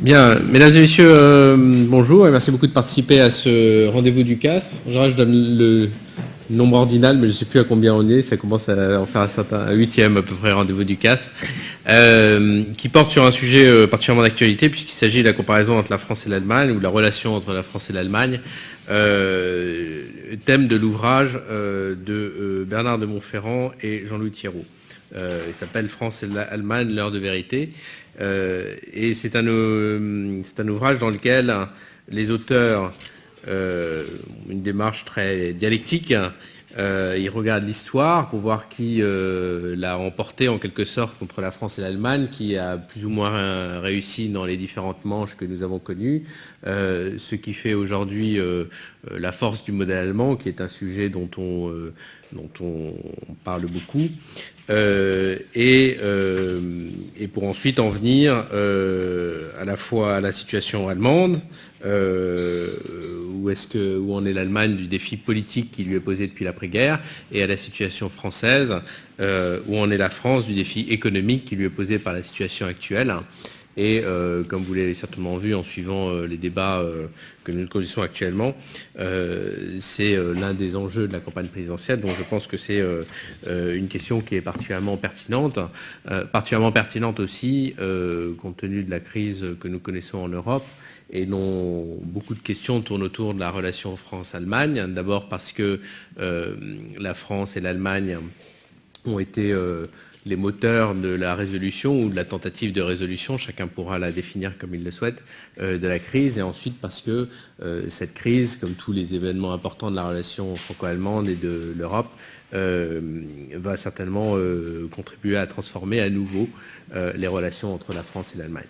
Bien, mesdames et messieurs, bonjour et merci beaucoup de participer à ce rendez-vous du CAS. En général, je donne le nombre ordinal, mais je ne sais plus à combien on est. Ça commence à en faire un huitième à peu près rendez-vous du CAS, qui porte sur un sujet particulièrement d'actualité puisqu'il s'agit de la comparaison entre la France et l'Allemagne ou la relation entre la France et l'Allemagne. Thème de l'ouvrage de Bernard de Montferrand et Jean-Louis Thiéraut. Il s'appelle France et l'Allemagne, l'heure de vérité. Et c'est un ouvrage dans lequel les auteurs ont une démarche très dialectique. Ils regardent l'histoire pour voir qui l'a emporté en quelque sorte contre la France et l'Allemagne, qui a plus ou moins réussi dans les différentes manches que nous avons connues, ce qui fait aujourd'hui la force du modèle allemand, qui est un sujet dont on parle beaucoup. Et pour ensuite en venir à la fois à la situation allemande, où en est l'Allemagne du défi politique qui lui est posé depuis l'après-guerre, et à la situation française, où en est la France du défi économique qui lui est posé par la situation actuelle. Et comme vous l'avez certainement vu en suivant les débats que nous connaissons actuellement, c'est l'un des enjeux de la campagne présidentielle, donc je pense que c'est une question qui est particulièrement pertinente aussi compte tenu de la crise que nous connaissons en Europe, et dont beaucoup de questions tournent autour de la relation France-Allemagne. D'abord parce que la France et l'Allemagne ont été les moteurs de la résolution ou de la tentative de résolution, chacun pourra la définir comme il le souhaite, de la crise, et ensuite parce que cette crise, comme tous les événements importants de la relation franco-allemande et de l'Europe, va certainement contribuer à transformer à nouveau les relations entre la France et l'Allemagne.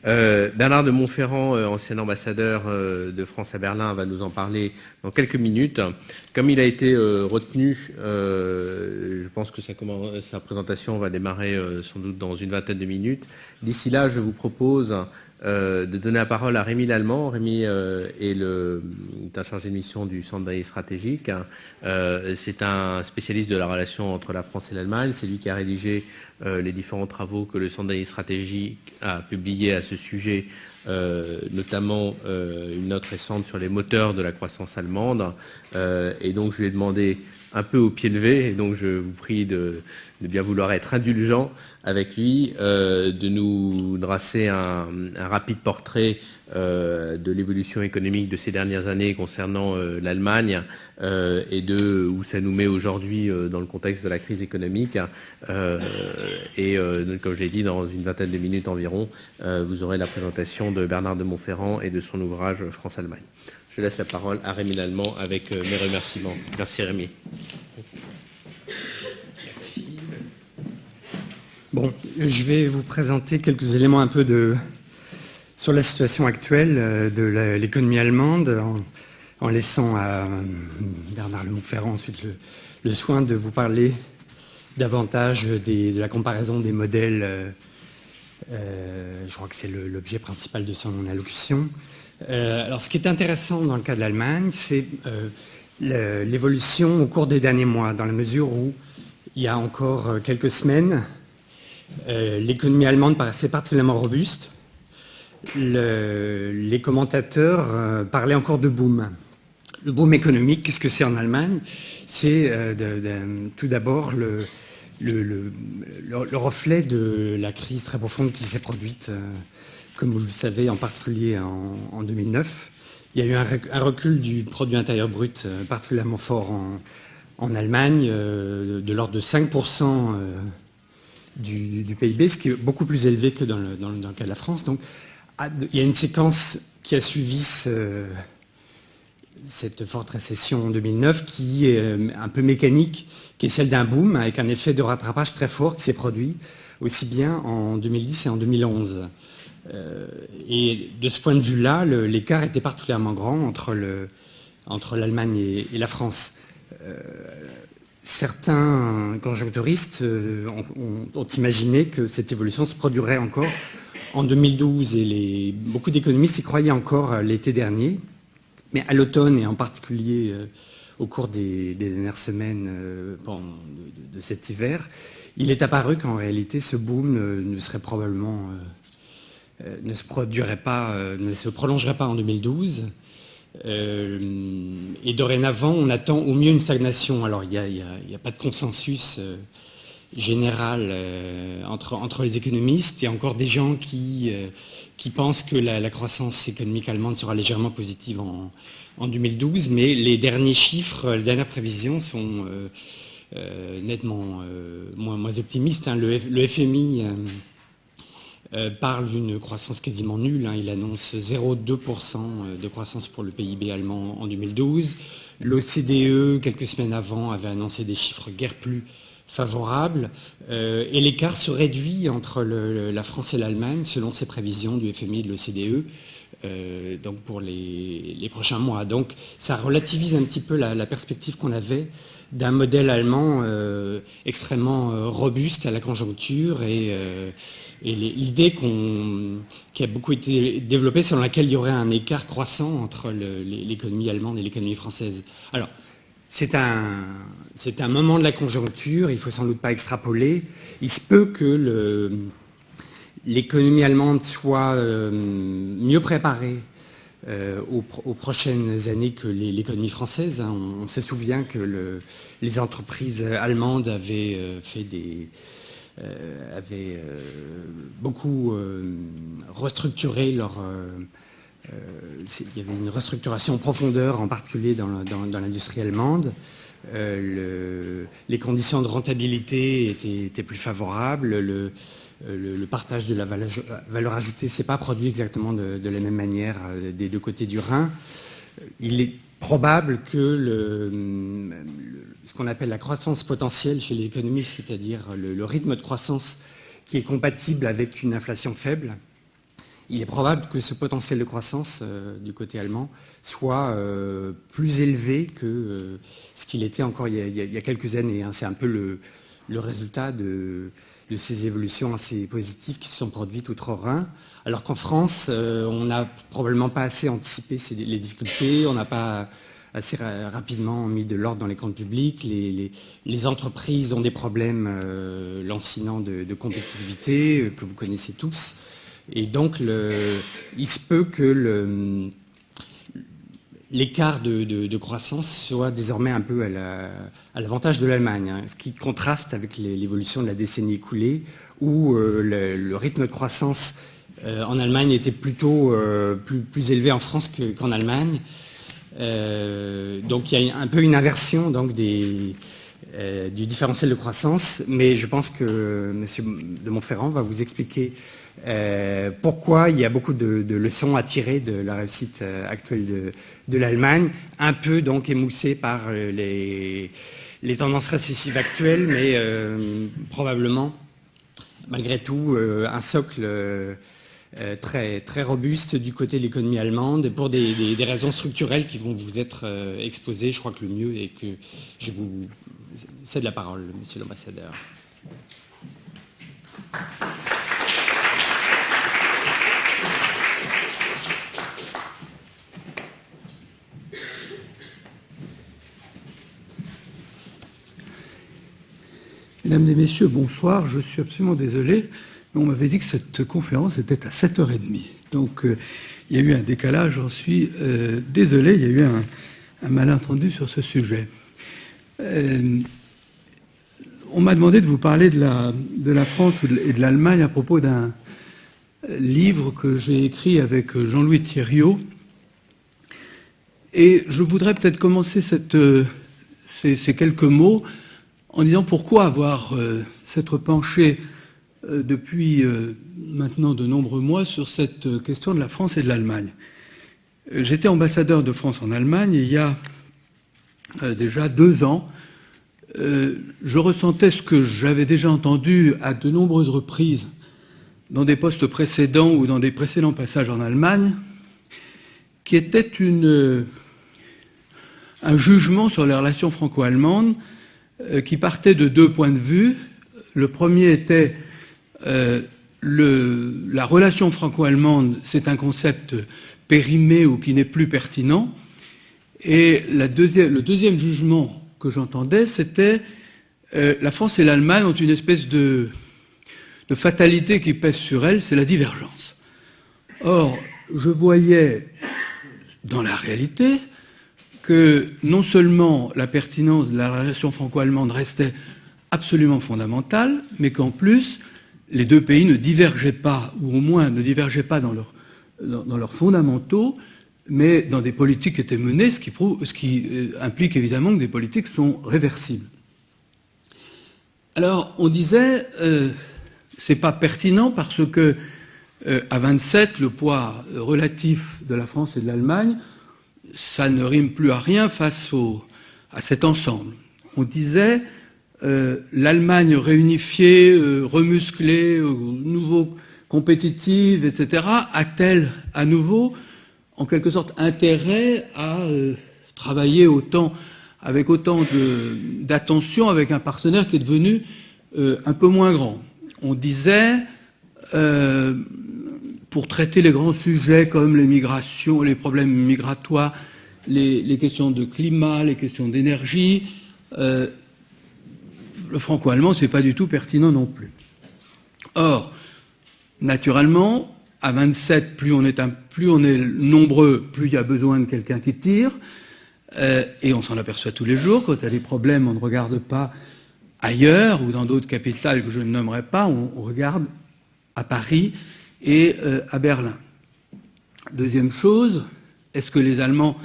Bernard de Montferrand, ancien ambassadeur de France à Berlin, va nous en parler dans quelques minutes. Comme il a été retenu, je pense que sa présentation va démarrer sans doute dans une vingtaine de minutes. D'ici là, je vous propose de donner la parole à Rémi Lallemand. Rémi est un chargé de mission du Centre d'analyse stratégique. C'est un spécialiste de la relation entre la France et l'Allemagne. C'est lui qui a rédigé les différents travaux que le Centre d'analyse stratégique a publiés à ce sujet, notamment une note récente sur les moteurs de la croissance allemande. Et donc je lui ai demandé, un peu au pied levé, et donc je vous prie de bien vouloir être indulgent avec lui, de nous dresser un rapide portrait de l'évolution économique de ces dernières années concernant l'Allemagne, et de où ça nous met aujourd'hui dans le contexte de la crise économique. Donc, comme je l'ai dit, dans une vingtaine de minutes environ, vous aurez la présentation de Bernard de Montferrand et de son ouvrage France-Allemagne. Je laisse la parole à Rémi Lallemand avec mes remerciements. Merci Rémi. Merci. Bon, je vais vous présenter quelques éléments un peu sur la situation actuelle de l'économie allemande, en laissant à Bernard de Montferrand ensuite le soin de vous parler davantage de la comparaison des modèles. Je crois que c'est l'objet principal de son allocution. Alors, ce qui est intéressant dans le cas de l'Allemagne, c'est l'évolution au cours des derniers mois, dans la mesure où, il y a encore quelques semaines, l'économie allemande paraissait particulièrement robuste. Les commentateurs parlaient encore de boom. Le boom économique, qu'est-ce que c'est en Allemagne? C'est tout d'abord le reflet de la crise très profonde qui s'est produite, comme vous le savez, en particulier en 2009. Il y a eu un recul du produit intérieur brut particulièrement fort en Allemagne, de l'ordre de 5% du PIB, ce qui est beaucoup plus élevé que dans le cas de la France. Donc, il y a une séquence qui a suivi cette forte récession en 2009, qui est un peu mécanique, qui est celle d'un boom, avec un effet de rattrapage très fort qui s'est produit, aussi bien en 2010 et en 2011. Et de ce point de vue-là, l'écart était particulièrement grand entre l'Allemagne et la France. Certains conjoncturistes ont imaginé que cette évolution se produirait encore en 2012, et beaucoup d'économistes y croyaient encore l'été dernier. Mais à l'automne, et en particulier au cours des dernières semaines de cet hiver, il est apparu qu'en réalité, ce boom ne serait probablement ne se prolongerait pas en 2012. Et dorénavant, on attend au mieux une stagnation. Alors, il n'y a pas de consensus général entre les économistes. Il y a encore des gens qui pensent que la croissance économique allemande sera légèrement positive en 2012, mais les derniers chiffres, les dernières prévisions sont nettement moins optimistes. Hein. Le FMI parle d'une croissance quasiment nulle. Hein. Il annonce 0,2% de croissance pour le PIB allemand en 2012. L'OCDE, quelques semaines avant, avait annoncé des chiffres guère plus favorables. Et l'écart se réduit entre la France et l'Allemagne, selon ces prévisions du FMI et de l'OCDE, donc pour les prochains mois. Donc ça relativise un petit peu la perspective qu'on avait d'un modèle allemand extrêmement robuste à la conjoncture et l'idée qui a beaucoup été développée selon laquelle il y aurait un écart croissant entre l'économie allemande et l'économie française. Alors, c'est un moment de la conjoncture, il ne faut sans doute pas extrapoler. Il se peut que l'économie allemande soit mieux préparée aux prochaines années que l'économie française. Hein. On se souvient que les entreprises allemandes avaient beaucoup restructuré il y avait une restructuration en profondeur, en particulier dans l'industrie allemande. Les conditions de rentabilité étaient plus favorables. Le partage de la valeur ajoutée ne s'est pas produit exactement de la même manière des deux côtés du Rhin. Il est probable que ce qu'on appelle la croissance potentielle chez les économistes, c'est-à-dire le rythme de croissance qui est compatible avec une inflation faible, il est probable que ce potentiel de croissance du côté allemand soit plus élevé que ce qu'il était encore il y a quelques années. Hein. C'est un peu le résultat de ces évolutions assez positives qui se sont produites outre-Rhin. Alors qu'en France, on n'a probablement pas assez anticipé les difficultés, on n'a pas assez rapidement mis de l'ordre dans les comptes publics, les entreprises ont des problèmes lancinants de compétitivité que vous connaissez tous. Et donc, il se peut que l'écart de croissance soit désormais un peu à l'avantage de l'Allemagne, hein, ce qui contraste avec l'évolution de la décennie écoulée, où le rythme de croissance en Allemagne était plutôt plus élevé en France qu'en Allemagne. Donc, il y a un peu une inversion donc, du différentiel de croissance, mais je pense que M. de Montferrand va vous expliquer pourquoi il y a beaucoup de leçons à tirer de la réussite actuelle de l'Allemagne, un peu donc émoussée par les tendances récessives actuelles, mais probablement, malgré tout, un socle très, très robuste du côté de l'économie allemande, pour des raisons structurelles qui vont vous être exposées. Je crois que le mieux est que je vous cède la parole, Monsieur l'ambassadeur. Mesdames et messieurs, bonsoir. Je suis absolument désolé, mais on m'avait dit que cette conférence était à 7h30. Donc, il y a eu un décalage, j'en suis désolé, il y a eu un malentendu sur ce sujet. On m'a demandé de vous parler de la France et de l'Allemagne à propos d'un livre que j'ai écrit avec Jean-Louis Thiriot. Et je voudrais peut-être commencer ces quelques mots en disant pourquoi avoir s'être penché depuis maintenant de nombreux mois sur cette question de la France et de l'Allemagne. J'étais ambassadeur de France en Allemagne et il y a déjà 2 ans, je ressentais ce que j'avais déjà entendu à de nombreuses reprises dans des postes précédents ou dans des précédents passages en Allemagne, qui était un jugement sur les relations franco-allemandes qui partait de 2 points de vue. Le premier était la relation franco-allemande, c'est un concept périmé ou qui n'est plus pertinent. Et le deuxième jugement que j'entendais, c'était la France et l'Allemagne ont une espèce de fatalité qui pèse sur elles, c'est la divergence. Or, je voyais dans la réalité que non seulement la pertinence de la relation franco-allemande restait absolument fondamentale, mais qu'en plus, les deux pays ne divergeaient pas, ou au moins ne divergeaient pas dans leurs fondamentaux, mais dans des politiques qui étaient menées, ce qui implique évidemment que des politiques sont réversibles. Alors, on disait, c'est pas pertinent parce que à 27, le poids relatif de la France et de l'Allemagne, ça ne rime plus à rien face à cet ensemble. On disait, l'Allemagne réunifiée, remusclée, nouveau compétitive, etc., a-t-elle à nouveau, en quelque sorte, intérêt à travailler avec autant d'attention avec un partenaire qui est devenu un peu moins grand? On disait, pour traiter les grands sujets comme les migrations, les problèmes migratoires, les questions de climat, les questions d'énergie, le franco-allemand, c'est pas du tout pertinent non plus. Or, naturellement, à 27, plus on est nombreux, plus il y a besoin de quelqu'un qui tire, et on s'en aperçoit tous les jours. Quand il y a des problèmes, on ne regarde pas ailleurs ou dans d'autres capitales que je ne nommerai pas, on regarde à Paris et à Berlin. Deuxième chose, est-ce que les Allemands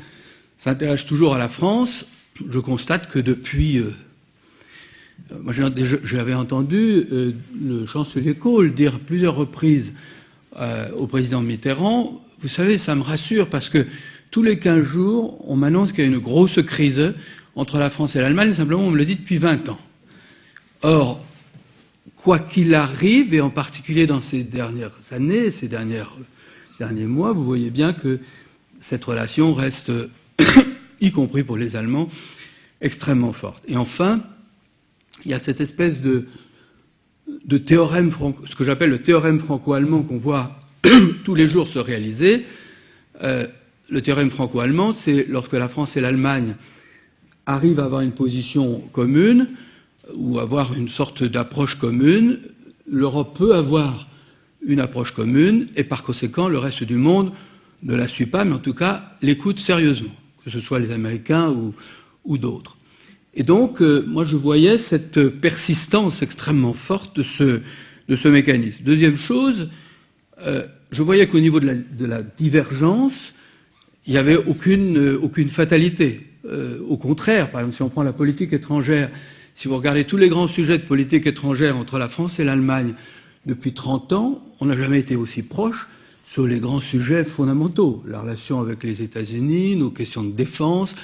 s'intéressent toujours à la France? Je constate que depuis... moi, j'avais entendu le chancelier Kohl dire à plusieurs reprises au président Mitterrand, vous savez, ça me rassure parce que tous les 15 jours, on m'annonce qu'il y a une grosse crise entre la France et l'Allemagne, simplement on me le dit depuis 20 ans. Or, quoi qu'il arrive, et en particulier dans ces dernières années, ces derniers mois, vous voyez bien que cette relation reste, y compris pour les Allemands, extrêmement forte. Et enfin, il y a cette espèce de théorème, ce que j'appelle le théorème franco-allemand qu'on voit tous les jours se réaliser. Le théorème franco-allemand, c'est lorsque la France et l'Allemagne arrivent à avoir une position commune ou avoir une sorte d'approche commune, l'Europe peut avoir une approche commune et par conséquent le reste du monde ne la suit pas, mais en tout cas l'écoute sérieusement, que ce soit les Américains ou d'autres. Et donc, moi je voyais cette persistance extrêmement forte de ce mécanisme. Deuxième chose, je voyais qu'au niveau de la divergence, il n'y avait aucune fatalité. Au contraire, par exemple, si on prend la politique étrangère, si vous regardez tous les grands sujets de politique étrangère entre la France et l'Allemagne depuis 30 ans, on n'a jamais été aussi proche sur les grands sujets fondamentaux. La relation avec les États-Unis, nos questions de défense,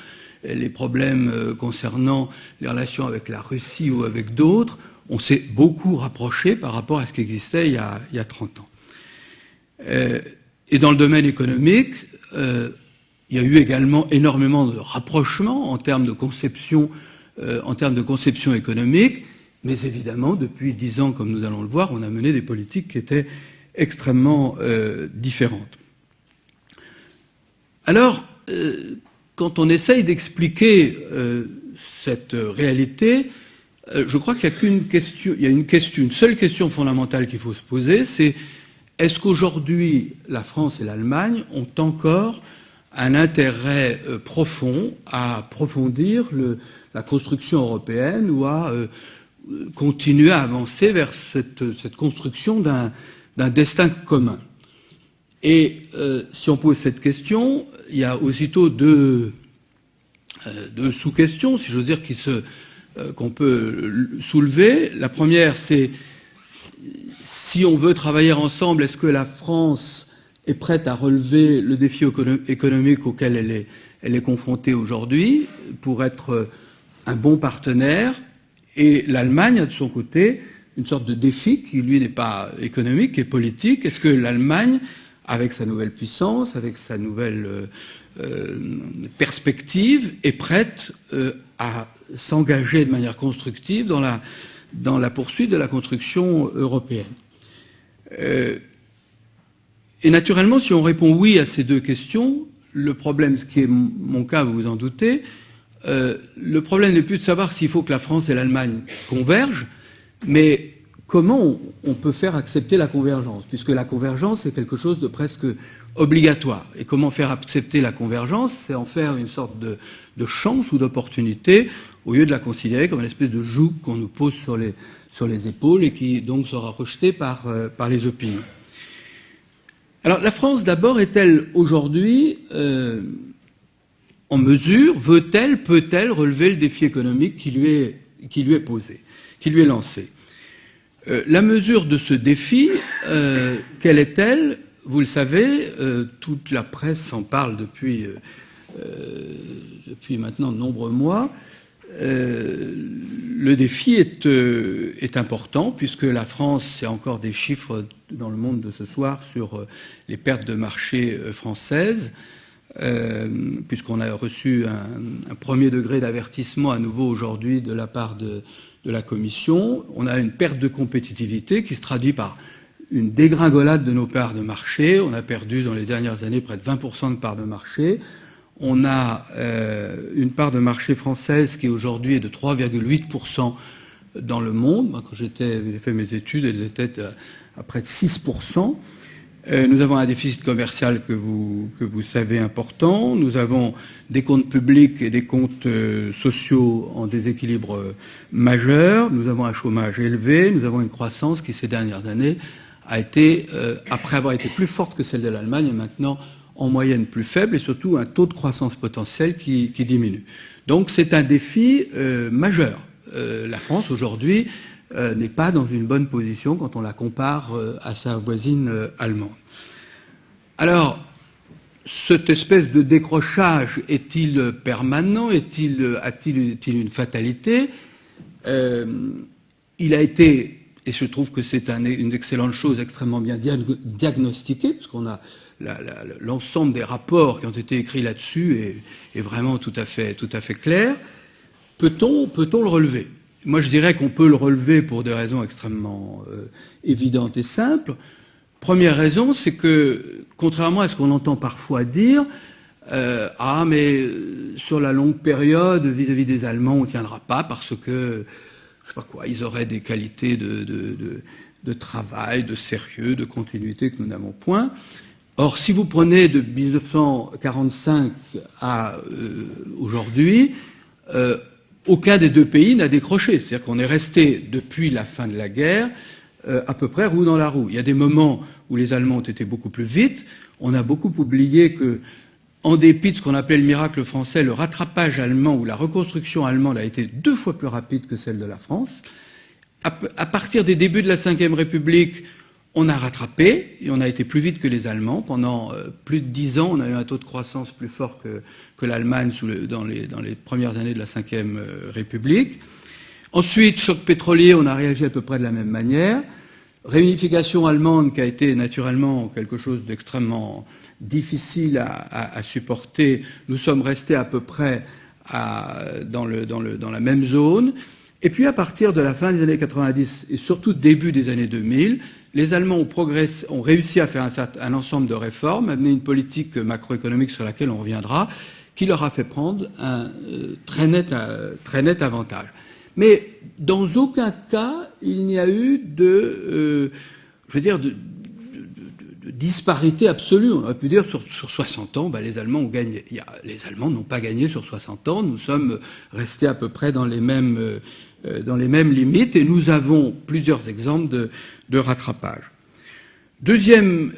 les problèmes concernant les relations avec la Russie ou avec d'autres, on s'est beaucoup rapproché par rapport à ce qui existait il y a 30 ans. Et dans le domaine économique, il y a eu également énormément de rapprochements en termes de conception économique, mais évidemment, depuis 10 ans, comme nous allons le voir, on a mené des politiques qui étaient extrêmement différentes. Alors, quand on essaye d'expliquer cette réalité, je crois qu'il y a une seule question fondamentale qu'il faut se poser, c'est est-ce qu'aujourd'hui la France et l'Allemagne ont encore un intérêt profond à approfondir la construction européenne ou à continuer à avancer vers cette construction d'un destin commun. Et si on pose cette question, il y a aussitôt deux sous-questions, si j'ose dire, qu'on peut soulever. La première, c'est si on veut travailler ensemble, est-ce que la France est prête à relever le défi économique auquel elle est confrontée aujourd'hui pour être un bon partenaire, et l'Allemagne a de son côté une sorte de défi qui, lui, n'est pas économique, qui est politique. Est-ce que l'Allemagne, avec sa nouvelle puissance, avec sa nouvelle perspective, est prête à s'engager de manière constructive dans la poursuite de la construction européenne? Et naturellement, si on répond oui à ces deux questions, le problème, ce qui est mon cas, vous vous en doutez, le problème n'est plus de savoir s'il faut que la France et l'Allemagne convergent, mais comment on peut faire accepter la convergence, puisque la convergence est quelque chose de presque obligatoire. Et comment faire accepter la convergence, c'est en faire une sorte de chance ou d'opportunité, au lieu de la considérer comme une espèce de joug qu'on nous pose sur les épaules et qui donc sera rejetée par les opinions. Alors la France d'abord est-elle aujourd'hui en mesure, veut-elle, peut-elle relever le défi économique qui lui est posé, qui lui est lancé? La mesure de ce défi, quelle est-elle? Vous le savez, toute la presse en parle depuis maintenant de nombreux mois. Le défi est important, puisque la France, c'est encore des chiffres dans le Monde de ce soir sur les pertes de marché françaises, puisqu'on a reçu un premier degré d'avertissement à nouveau aujourd'hui de la part de la Commission. On a une perte de compétitivité qui se traduit par une dégringolade de nos parts de marché. On a perdu dans les dernières années près de 20% de parts de marché. On a une part de marché française qui aujourd'hui est de 3,8% dans le monde. Moi, quand j'ai fait mes études, elles étaient à près de 6%. Nous avons un déficit commercial que vous savez important. Nous avons des comptes publics et des comptes sociaux en déséquilibre majeur. Nous avons un chômage élevé. Nous avons une croissance qui, ces dernières années, a été, après avoir été plus forte que celle de l'Allemagne, et maintenant en moyenne plus faible, et surtout un taux de croissance potentielle qui diminue. Donc c'est un défi majeur. La France, aujourd'hui, n'est pas dans une bonne position quand on la compare à sa voisine allemande. Alors, cette espèce de décrochage est-il permanent? A-t-il une fatalité? Il a été, et je trouve que c'est une excellente chose, extrêmement bien diagnostiquée, puisqu'on a l'ensemble des rapports qui ont été écrits là-dessus est vraiment tout à fait clair. Peut-on le relever? Moi, je dirais qu'on peut le relever pour des raisons extrêmement évidentes et simples. Première raison, c'est que, contrairement à ce qu'on entend parfois dire, mais sur la longue période, vis-à-vis des Allemands, on ne tiendra pas parce que, je sais pas quoi, ils auraient des qualités de travail, de sérieux, de continuité que nous n'avons point. Or, si vous prenez de 1945 à aujourd'hui, aucun des deux pays n'a décroché. C'est-à-dire qu'on est resté, depuis la fin de la guerre, à peu près roue dans la roue. Il y a des moments où les Allemands ont été beaucoup plus vite. On a beaucoup oublié que, en dépit de ce qu'on appelle le miracle français, le rattrapage allemand ou la reconstruction allemande a été 2 fois plus rapide que celle de la France. À partir des débuts de la Ve République, on a rattrapé et on a été plus vite que les Allemands. Pendant plus de 10 ans, on a eu un taux de croissance plus fort que l'Allemagne dans les premières années de la Ve République. Ensuite, choc pétrolier, on a réagi à peu près de la même manière. Réunification allemande qui a été naturellement quelque chose d'extrêmement difficile à supporter. Nous sommes restés à peu près dans la même zone. Et puis à partir de la fin des années 90 et surtout début des années 2000, les Allemands ont réussi à faire un ensemble de réformes, amener une politique macroéconomique sur laquelle on reviendra, qui leur a fait prendre un très net avantage. Mais dans aucun cas, il n'y a eu de disparité absolue. On aurait pu dire sur 60 ans, les Allemands ont gagné. Les Allemands n'ont pas gagné sur 60 ans. Nous sommes restés à peu près dans les mêmes limites et nous avons plusieurs exemples de rattrapage. Deuxième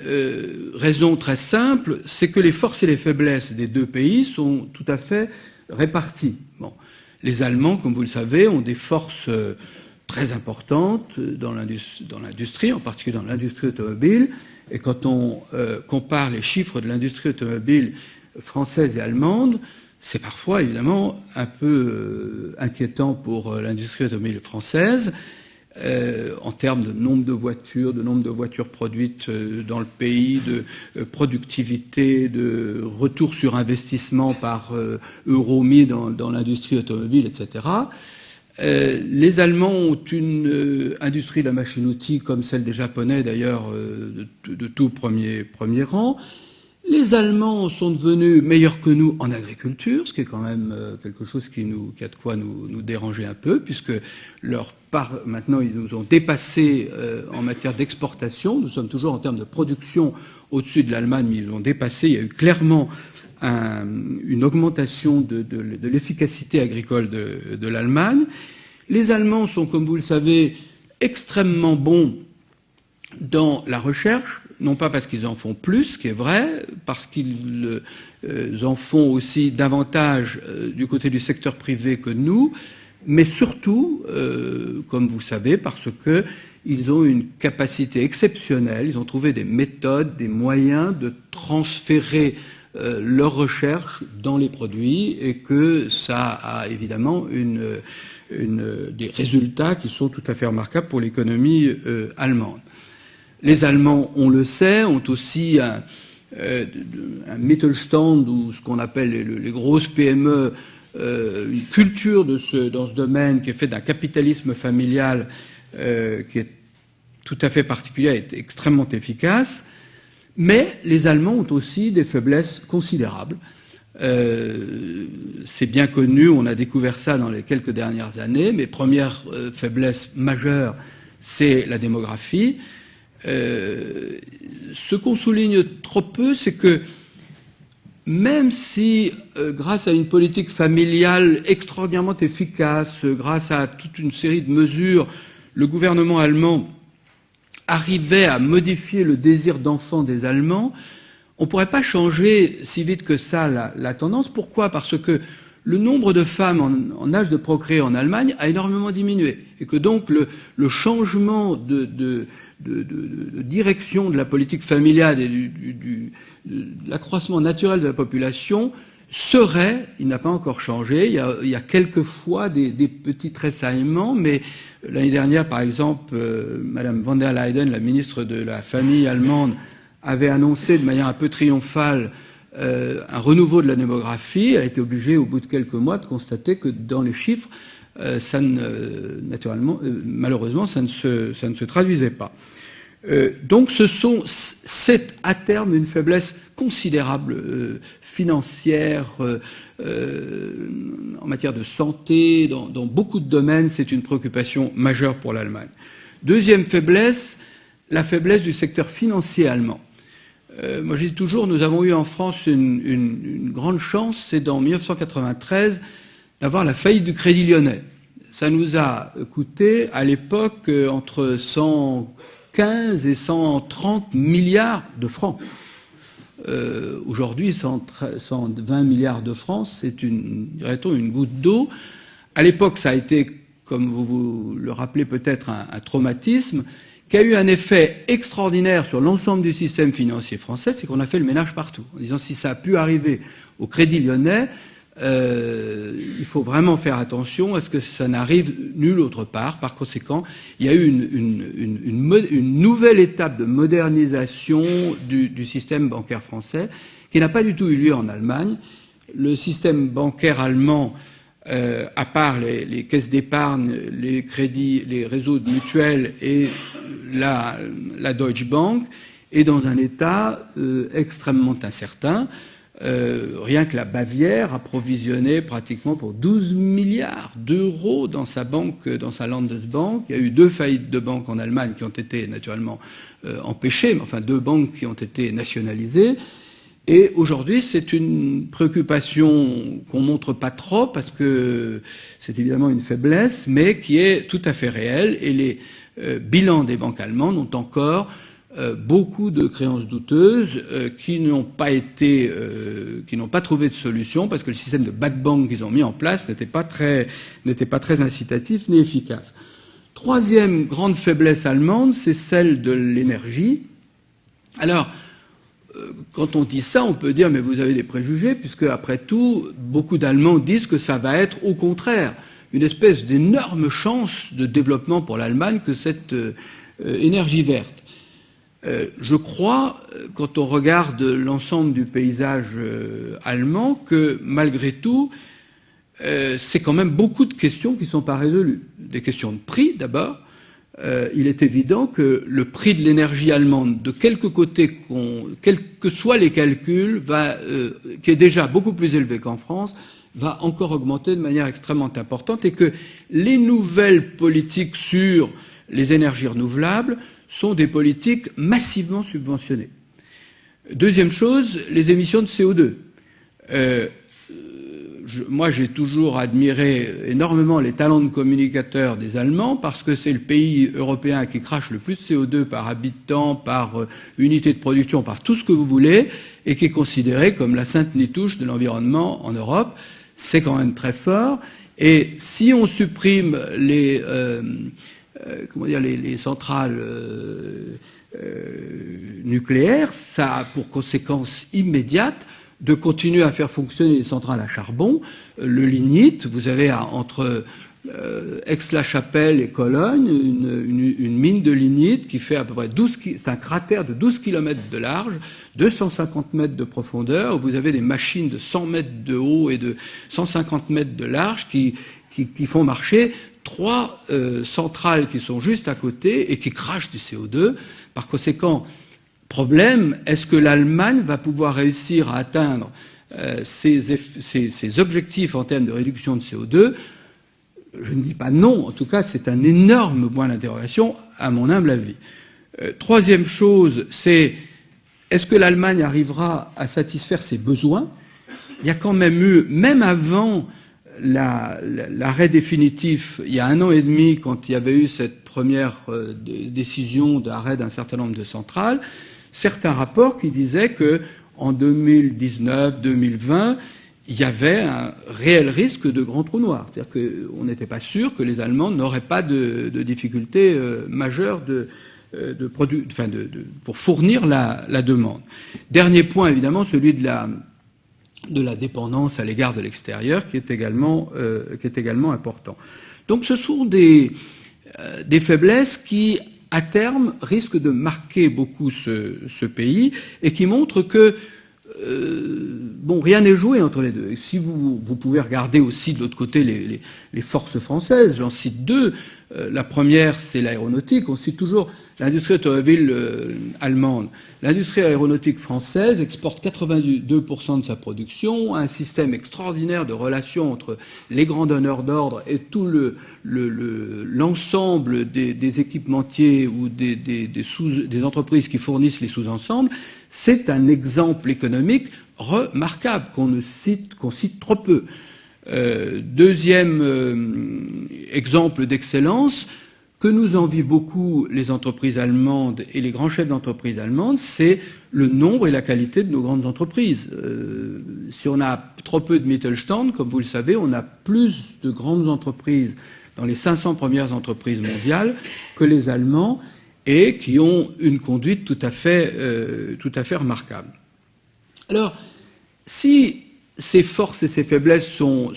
raison très simple, c'est que les forces et les faiblesses des deux pays sont tout à fait réparties. Bon. Les Allemands, comme vous le savez, ont des forces très importantes dans l'industrie, en particulier dans l'industrie automobile. Et quand on compare les chiffres de l'industrie automobile française et allemande, c'est parfois évidemment un peu inquiétant pour l'industrie automobile française en termes de nombre de voitures produites dans le pays, de productivité, de retour sur investissement par euro mis dans l'industrie automobile, etc. Les Allemands ont une industrie de la machine-outil comme celle des Japonais d'ailleurs de tout premier rang. Les Allemands sont devenus meilleurs que nous en agriculture, ce qui est quand même quelque chose qui a de quoi nous déranger un peu, puisque leur part, maintenant, ils nous ont dépassés en matière d'exportation. Nous sommes toujours en termes de production au-dessus de l'Allemagne, mais ils nous ont dépassés. Il y a eu clairement une augmentation de l'efficacité agricole de l'Allemagne. Les Allemands sont, comme vous le savez, extrêmement bons dans la recherche, non pas parce qu'ils en font plus, ce qui est vrai, parce qu'ils en font aussi davantage du côté du secteur privé que nous, mais surtout, comme vous savez, parce qu'ils ont une capacité exceptionnelle, ils ont trouvé des méthodes, des moyens de transférer leur recherche dans les produits, et que ça a évidemment des résultats qui sont tout à fait remarquables pour l'économie allemande. Les Allemands, on le sait, ont aussi un Mittelstand, ou ce qu'on appelle les grosses PME, une culture dans ce domaine qui est faite d'un capitalisme familial qui est tout à fait particulier, est extrêmement efficace. Mais les Allemands ont aussi des faiblesses considérables. C'est bien connu, on a découvert ça dans les quelques dernières années. Mais première faiblesse majeure, c'est la démographie. Ce qu'on souligne trop peu, c'est que même si, grâce à une politique familiale extraordinairement efficace, grâce à toute une série de mesures, le gouvernement allemand arrivait à modifier le désir d'enfant des Allemands, on ne pourrait pas changer si vite que ça la tendance. Pourquoi ? Parce que le nombre de femmes en âge de procréer en Allemagne a énormément diminué, et que donc le changement de direction de la politique familiale et de l'accroissement naturel de la population serait, il n'a pas encore changé, il y a quelquefois des petits tressaillements, mais l'année dernière, par exemple, Madame von der Leyen, la ministre de la Famille allemande, avait annoncé de manière un peu triomphale un renouveau de la démographie. Elle a été obligée, au bout de quelques mois, de constater que dans les chiffres, malheureusement, ça ne se traduisait pas. Donc c'est à terme une faiblesse considérable financière, en matière de santé, dans beaucoup de domaines, c'est une préoccupation majeure pour l'Allemagne. Deuxième faiblesse, la faiblesse du secteur financier allemand. Moi, je dis toujours, nous avons eu en France une grande chance, c'est dans 1993 d'avoir la faillite du Crédit Lyonnais. Ça nous a coûté à l'époque entre 115 et 130 milliards de francs. Aujourd'hui, 120 milliards de francs, c'est dirait-on, une goutte d'eau. À l'époque, ça a été, comme vous le rappelez peut-être, un traumatisme qui a eu un effet extraordinaire sur l'ensemble du système financier français, c'est qu'on a fait le ménage partout. En disant, si ça a pu arriver au Crédit Lyonnais, il faut vraiment faire attention à ce que ça n'arrive nulle autre part. Par conséquent, il y a eu une nouvelle étape de modernisation du système bancaire français qui n'a pas du tout eu lieu en Allemagne. Le système bancaire allemand, à part les caisses d'épargne, les crédits, les réseaux de mutuelles et la Deutsche Bank, est dans un état extrêmement incertain. Rien que la Bavière a provisionné pratiquement pour 12 milliards d'euros dans sa banque, dans sa Landesbank. Il y a eu 2 faillites de banques en Allemagne qui ont été naturellement empêchées, mais enfin 2 banques qui ont été nationalisées. Et aujourd'hui, c'est une préoccupation qu'on montre pas trop parce que c'est évidemment une faiblesse, mais qui est tout à fait réelle. Et les bilans des banques allemandes ont encore beaucoup de créances douteuses qui n'ont pas trouvé de solution parce que le système de bad bank qu'ils ont mis en place n'était pas très incitatif ni efficace. Troisième grande faiblesse allemande, c'est celle de l'énergie. Alors, quand on dit ça, on peut dire mais vous avez des préjugés puisque après tout, beaucoup d'Allemands disent que ça va être au contraire une espèce d'énorme chance de développement pour l'Allemagne que cette énergie verte. Je crois, quand on regarde l'ensemble du paysage allemand, que malgré tout, c'est quand même beaucoup de questions qui ne sont pas résolues. Des questions de prix d'abord. il est évident que le prix de l'énergie allemande, de quelque côté, quels que soient les calculs, qui est déjà beaucoup plus élevé qu'en France, va encore augmenter de manière extrêmement importante, et que les nouvelles politiques sur les énergies renouvelables sont des politiques massivement subventionnées. Deuxième chose, les émissions de CO2. Moi, j'ai toujours admiré énormément les talents de communicateurs des Allemands, parce que c'est le pays européen qui crache le plus de CO2 par habitant, par unité de production, par tout ce que vous voulez, et qui est considéré comme la sainte nitouche de l'environnement en Europe. C'est quand même très fort. Et si on supprime les centrales nucléaires, ça a pour conséquence immédiate de continuer à faire fonctionner les centrales à charbon. Le lignite, vous avez entre Aix-la-Chapelle et Cologne une mine de lignite qui fait à peu près c'est un cratère de 12 km de large, 250 mètres de profondeur, où vous avez des machines de 100 mètres de haut et de 150 mètres de large qui font marcher 3 centrales qui sont juste à côté et qui crachent du CO2. Par conséquent, problème, est-ce que l'Allemagne va pouvoir réussir à atteindre ses objectifs en termes de réduction de CO2 ? Je ne dis pas non, en tout cas c'est un énorme point d'interrogation à mon humble avis. Troisième chose, c'est est-ce que l'Allemagne arrivera à satisfaire ses besoins ? Il y a quand même eu, même avant l'arrêt définitif, il y a 1 an et demi, quand il y avait eu cette première décision d'arrêt d'un certain nombre de centrales, certains rapports qui disaient que en 2019, 2020, il y avait un réel risque de grand trou noir. C'est-à-dire qu'on n'était pas sûr que les Allemands n'auraient pas de difficultés majeures pour fournir la demande. Dernier point, évidemment, celui de la dépendance à l'égard de l'extérieur, qui est également important. Donc ce sont des faiblesses qui, à terme, risquent de marquer beaucoup ce pays et qui montrent que rien n'est joué entre les deux. Et si vous pouvez regarder aussi de l'autre côté les forces françaises, j'en cite 2. La première, c'est l'aéronautique. On cite toujours l'industrie automobile allemande. L'industrie aéronautique française exporte 82% de sa production, a un système extraordinaire de relations entre les grands donneurs d'ordre et tout l'ensemble des équipementiers ou des entreprises qui fournissent les sous-ensembles. C'est un exemple économique remarquable qu'on cite trop peu. Deuxième exemple d'excellence que nous envient beaucoup les entreprises allemandes et les grands chefs d'entreprise allemandes, c'est le nombre et la qualité de nos grandes entreprises. Si on a trop peu de Mittelstand, comme vous le savez, on a plus de grandes entreprises dans les 500 premières entreprises mondiales que les Allemands, et qui ont une conduite tout à fait remarquable. Alors, si ces forces et ces faiblesses sont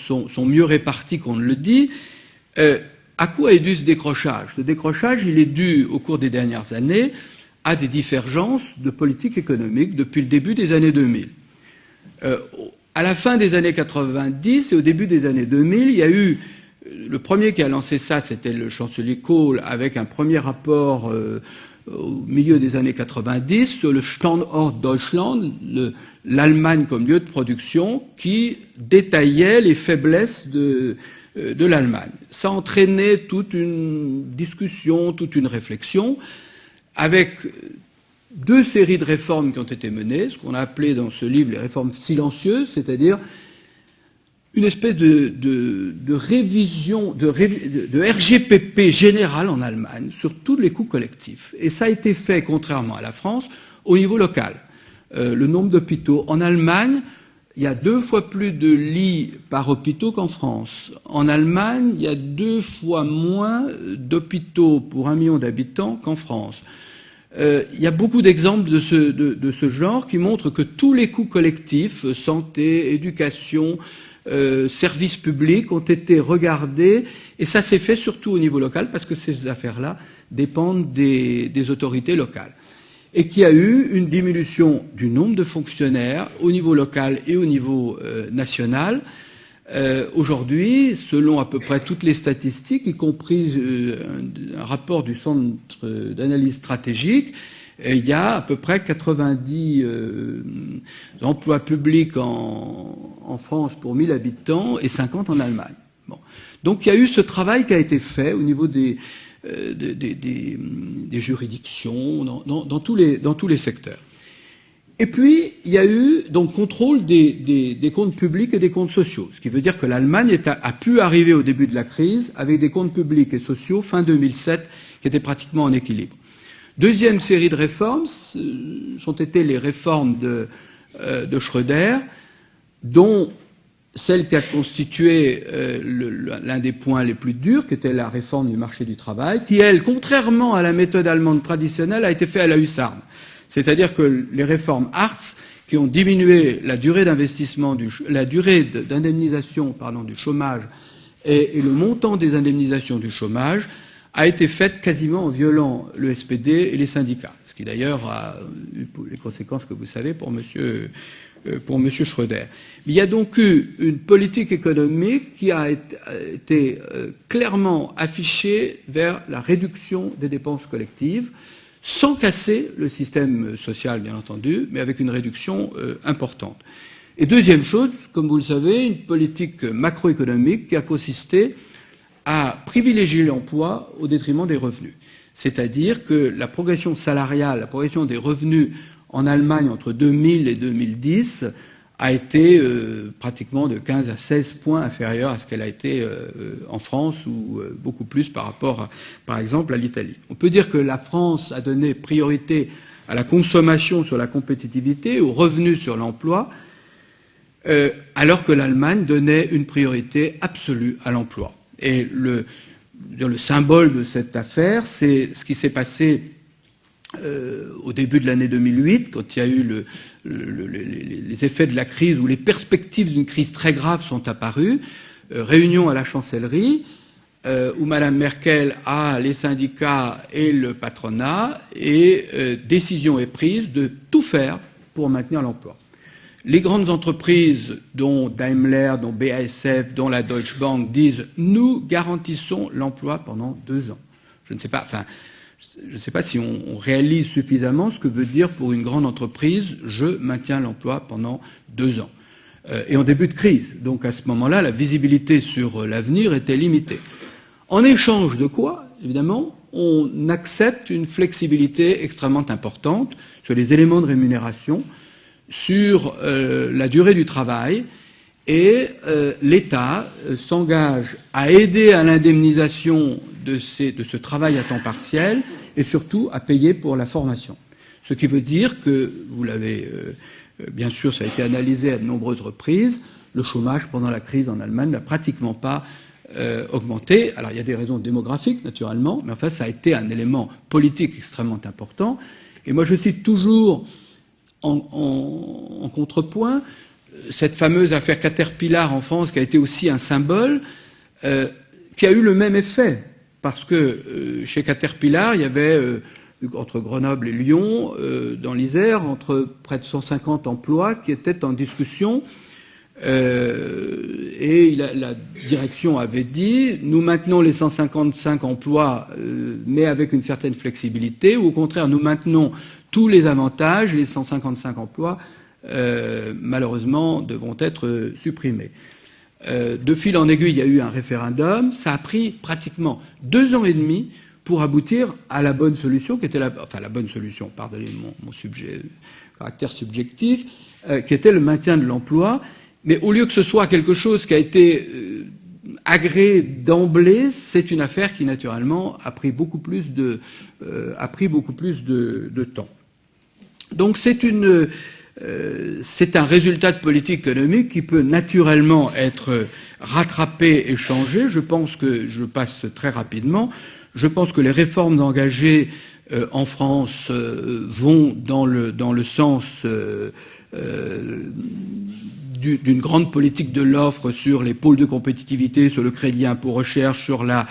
mieux réparties qu'on ne le dit, à quoi est dû ce décrochage ? Ce décrochage, il est dû, au cours des dernières années, à des divergences de politique économique depuis le début des années 2000. À la fin des années 90 et au début des années 2000, il y a eu... Le premier qui a lancé ça, c'était le chancelier Kohl, avec un premier rapport au milieu des années 90 sur le Standort Deutschland, l'Allemagne comme lieu de production, qui détaillait les faiblesses de l'Allemagne. Ça entraînait toute une discussion, toute une réflexion, avec 2 séries de réformes qui ont été menées, ce qu'on a appelé dans ce livre les réformes silencieuses, c'est-à-dire une espèce de révision, de RGPP générale en Allemagne sur tous les coûts collectifs. Et ça a été fait, contrairement à la France, au niveau local. Le nombre d'hôpitaux en Allemagne, il y a 2 fois plus de lits par hôpitaux qu'en France. En Allemagne, il y a 2 fois moins d'hôpitaux pour 1 million d'habitants qu'en France. Il y a beaucoup d'exemples de ce genre qui montrent que tous les coûts collectifs, santé, éducation, services publics, ont été regardés, et ça s'est fait surtout au niveau local, parce que ces affaires-là dépendent des autorités locales. Et qu'il y a eu une diminution du nombre de fonctionnaires au niveau local et au niveau national, Aujourd'hui, selon à peu près toutes les statistiques, y compris un rapport du Centre d'analyse stratégique, il y a à peu près 90 emplois publics en France pour 1000 habitants et 50 en Allemagne. Bon. Donc il y a eu ce travail qui a été fait au niveau des juridictions, dans tous les secteurs. Et puis, il y a eu donc contrôle des comptes publics et des comptes sociaux, ce qui veut dire que l'Allemagne a pu arriver au début de la crise avec des comptes publics et sociaux fin 2007 qui étaient pratiquement en équilibre. Deuxième série de réformes sont été les réformes de Schröder, dont celle qui a constitué l'un des points les plus durs, qui était la réforme du marché du travail, qui, elle, contrairement à la méthode allemande traditionnelle, a été faite à la hussarde. C'est-à-dire que les réformes Hartz, qui ont diminué la durée d'investissement, la durée d'indemnisation du chômage et le montant des indemnisations du chômage, a été faite quasiment en violant le SPD et les syndicats, ce qui d'ailleurs a eu les conséquences que vous savez pour monsieur Schröder. Il y a donc eu une politique économique qui a été clairement affichée vers la réduction des dépenses collectives, sans casser le système social, bien entendu, mais avec une réduction importante. Et deuxième chose, comme vous le savez, une politique macroéconomique qui a consisté à privilégier l'emploi au détriment des revenus. C'est-à-dire que la progression salariale, la progression des revenus en Allemagne entre 2000 et 2010 a été pratiquement de 15 à 16 points inférieure à ce qu'elle a été en France ou beaucoup plus par rapport, par exemple, à l'Italie. On peut dire que la France a donné priorité à la consommation sur la compétitivité, aux revenus sur l'emploi, alors que l'Allemagne donnait une priorité absolue à l'emploi. Et le symbole de cette affaire, c'est ce qui s'est passé au début de l'année 2008, quand il y a eu les effets de la crise ou les perspectives d'une crise très grave sont apparues, réunion à la chancellerie, où Mme Merkel a les syndicats et le patronat, et décision est prise de tout faire pour maintenir l'emploi. Les grandes entreprises, dont Daimler, dont BASF, dont la Deutsche Bank, disent « nous garantissons l'emploi pendant 2 ans ». Je ne sais pas si on réalise suffisamment ce que veut dire pour une grande entreprise « je maintiens l'emploi pendant 2 ans ». Et en début de crise. Donc à ce moment-là, la visibilité sur l'avenir était limitée. En échange de quoi, évidemment, on accepte une flexibilité extrêmement importante sur les éléments de rémunération, sur la durée du travail, et l'État s'engage à aider à l'indemnisation de ce travail à temps partiel et surtout à payer pour la formation. Ce qui veut dire que, vous l'avez, bien sûr, ça a été analysé à de nombreuses reprises, le chômage pendant la crise en Allemagne n'a pratiquement pas augmenté. Alors il y a des raisons démographiques, naturellement, mais enfin ça a été un élément politique extrêmement important. Et moi je cite toujours en contrepoint cette fameuse affaire Caterpillar en France, qui a été aussi un symbole, qui a eu le même effet. Parce que chez Caterpillar, il y avait, entre Grenoble et Lyon, dans l'Isère, entre près de 150 emplois qui étaient en discussion. Et la direction avait dit, nous maintenons les 155 emplois, mais avec une certaine flexibilité, ou au contraire, nous maintenons tous les avantages, les 155 emplois, malheureusement, devront être supprimés. De fil en aiguille, il y a eu un référendum. Ça a pris pratiquement 2 ans et demi pour aboutir à la bonne solution, qui était la bonne solution, pardonnez mon caractère subjectif, qui était le maintien de l'emploi. Mais au lieu que ce soit quelque chose qui a été agréé d'emblée, c'est une affaire qui, naturellement, a pris beaucoup plus de temps. Donc c'est un résultat de politique économique qui peut naturellement être rattrapé et changé. Je pense que, je passe très rapidement, je pense que les réformes engagées en France vont dans le sens d'une grande politique de l'offre sur les pôles de compétitivité, sur le crédit impôt recherche, sur la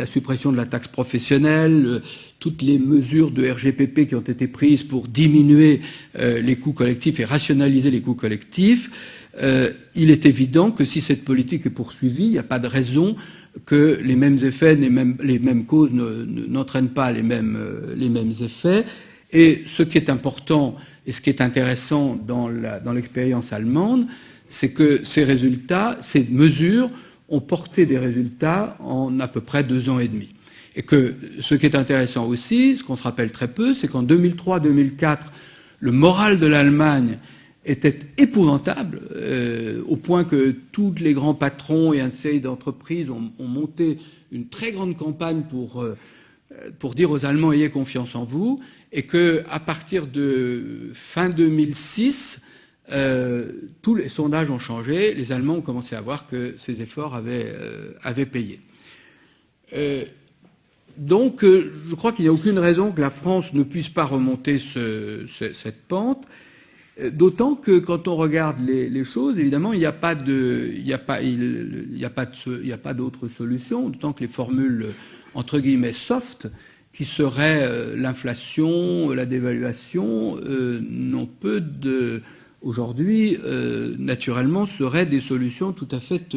suppression de la taxe professionnelle, toutes les mesures de RGPP qui ont été prises pour diminuer les coûts collectifs et rationaliser les coûts collectifs. il est évident que si cette politique est poursuivie, il n'y a pas de raison que les mêmes effets, les mêmes causes n'entraînent pas les mêmes effets. Et ce qui est important et ce qui est intéressant dans l'expérience allemande, c'est que ces résultats, ces mesures ont porté des résultats en à peu près 2 ans et demi. Et que ce qui est intéressant aussi, ce qu'on se rappelle très peu, c'est qu'en 2003-2004, le moral de l'Allemagne était épouvantable, au point que tous les grands patrons et un série d'entreprises ont monté une très grande campagne pour dire aux Allemands « ayez confiance en vous », et qu'à partir de fin 2006, tous les sondages ont changé, les Allemands ont commencé à voir que ces efforts avaient payé. Donc, je crois qu'il n'y a aucune raison que la France ne puisse pas remonter cette pente, d'autant que quand on regarde les choses, évidemment, il n'y a pas d'autre solution, d'autant que les formules entre guillemets soft, qui seraient l'inflation, la dévaluation, n'ont peu de... Aujourd'hui, naturellement, seraient des solutions tout à fait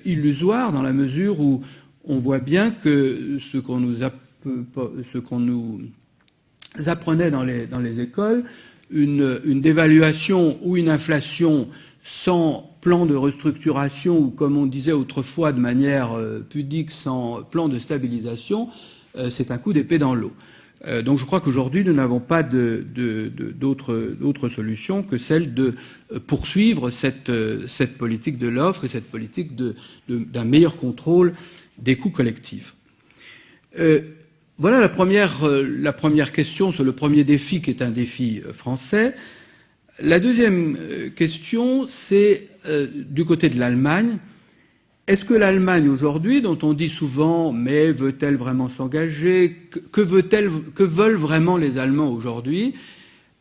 illusoires, dans la mesure où on voit bien que ce qu'on nous apprenait dans les écoles, une dévaluation ou une inflation sans plan de restructuration, ou comme on disait autrefois de manière pudique, sans plan de stabilisation, c'est un coup d'épée dans l'eau. Donc je crois qu'aujourd'hui, nous n'avons pas d'autre solution que celle de poursuivre cette politique de l'offre et cette politique d'un meilleur contrôle des coûts collectifs. Voilà la première question sur le premier défi, qui est un défi français. La deuxième question, c'est du côté de l'Allemagne. Est-ce que l'Allemagne aujourd'hui, dont on dit souvent « mais veut-elle vraiment s'engager » que veulent vraiment les Allemands aujourd'hui?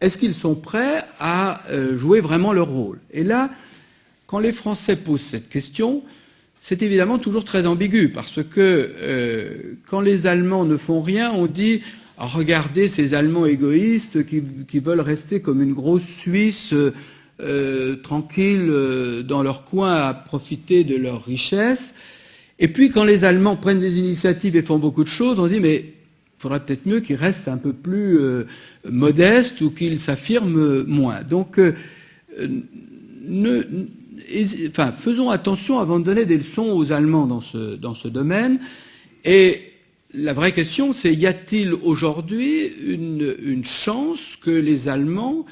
Est-ce qu'ils sont prêts à jouer vraiment leur rôle? Et là, quand les Français posent cette question, c'est évidemment toujours très ambigu, parce que quand les Allemands ne font rien, on dit « regardez ces Allemands égoïstes qui veulent rester comme une grosse Suisse tranquille dans leur coin à profiter de leurs richesses ». Et puis quand les Allemands prennent des initiatives et font beaucoup de choses, on dit « mais il faudrait peut-être mieux qu'ils restent un peu plus modestes ou qu'ils s'affirment moins ». Donc faisons attention avant de donner des leçons aux Allemands dans ce domaine. Et la vraie question, c'est y a-t-il aujourd'hui une chance que les Allemands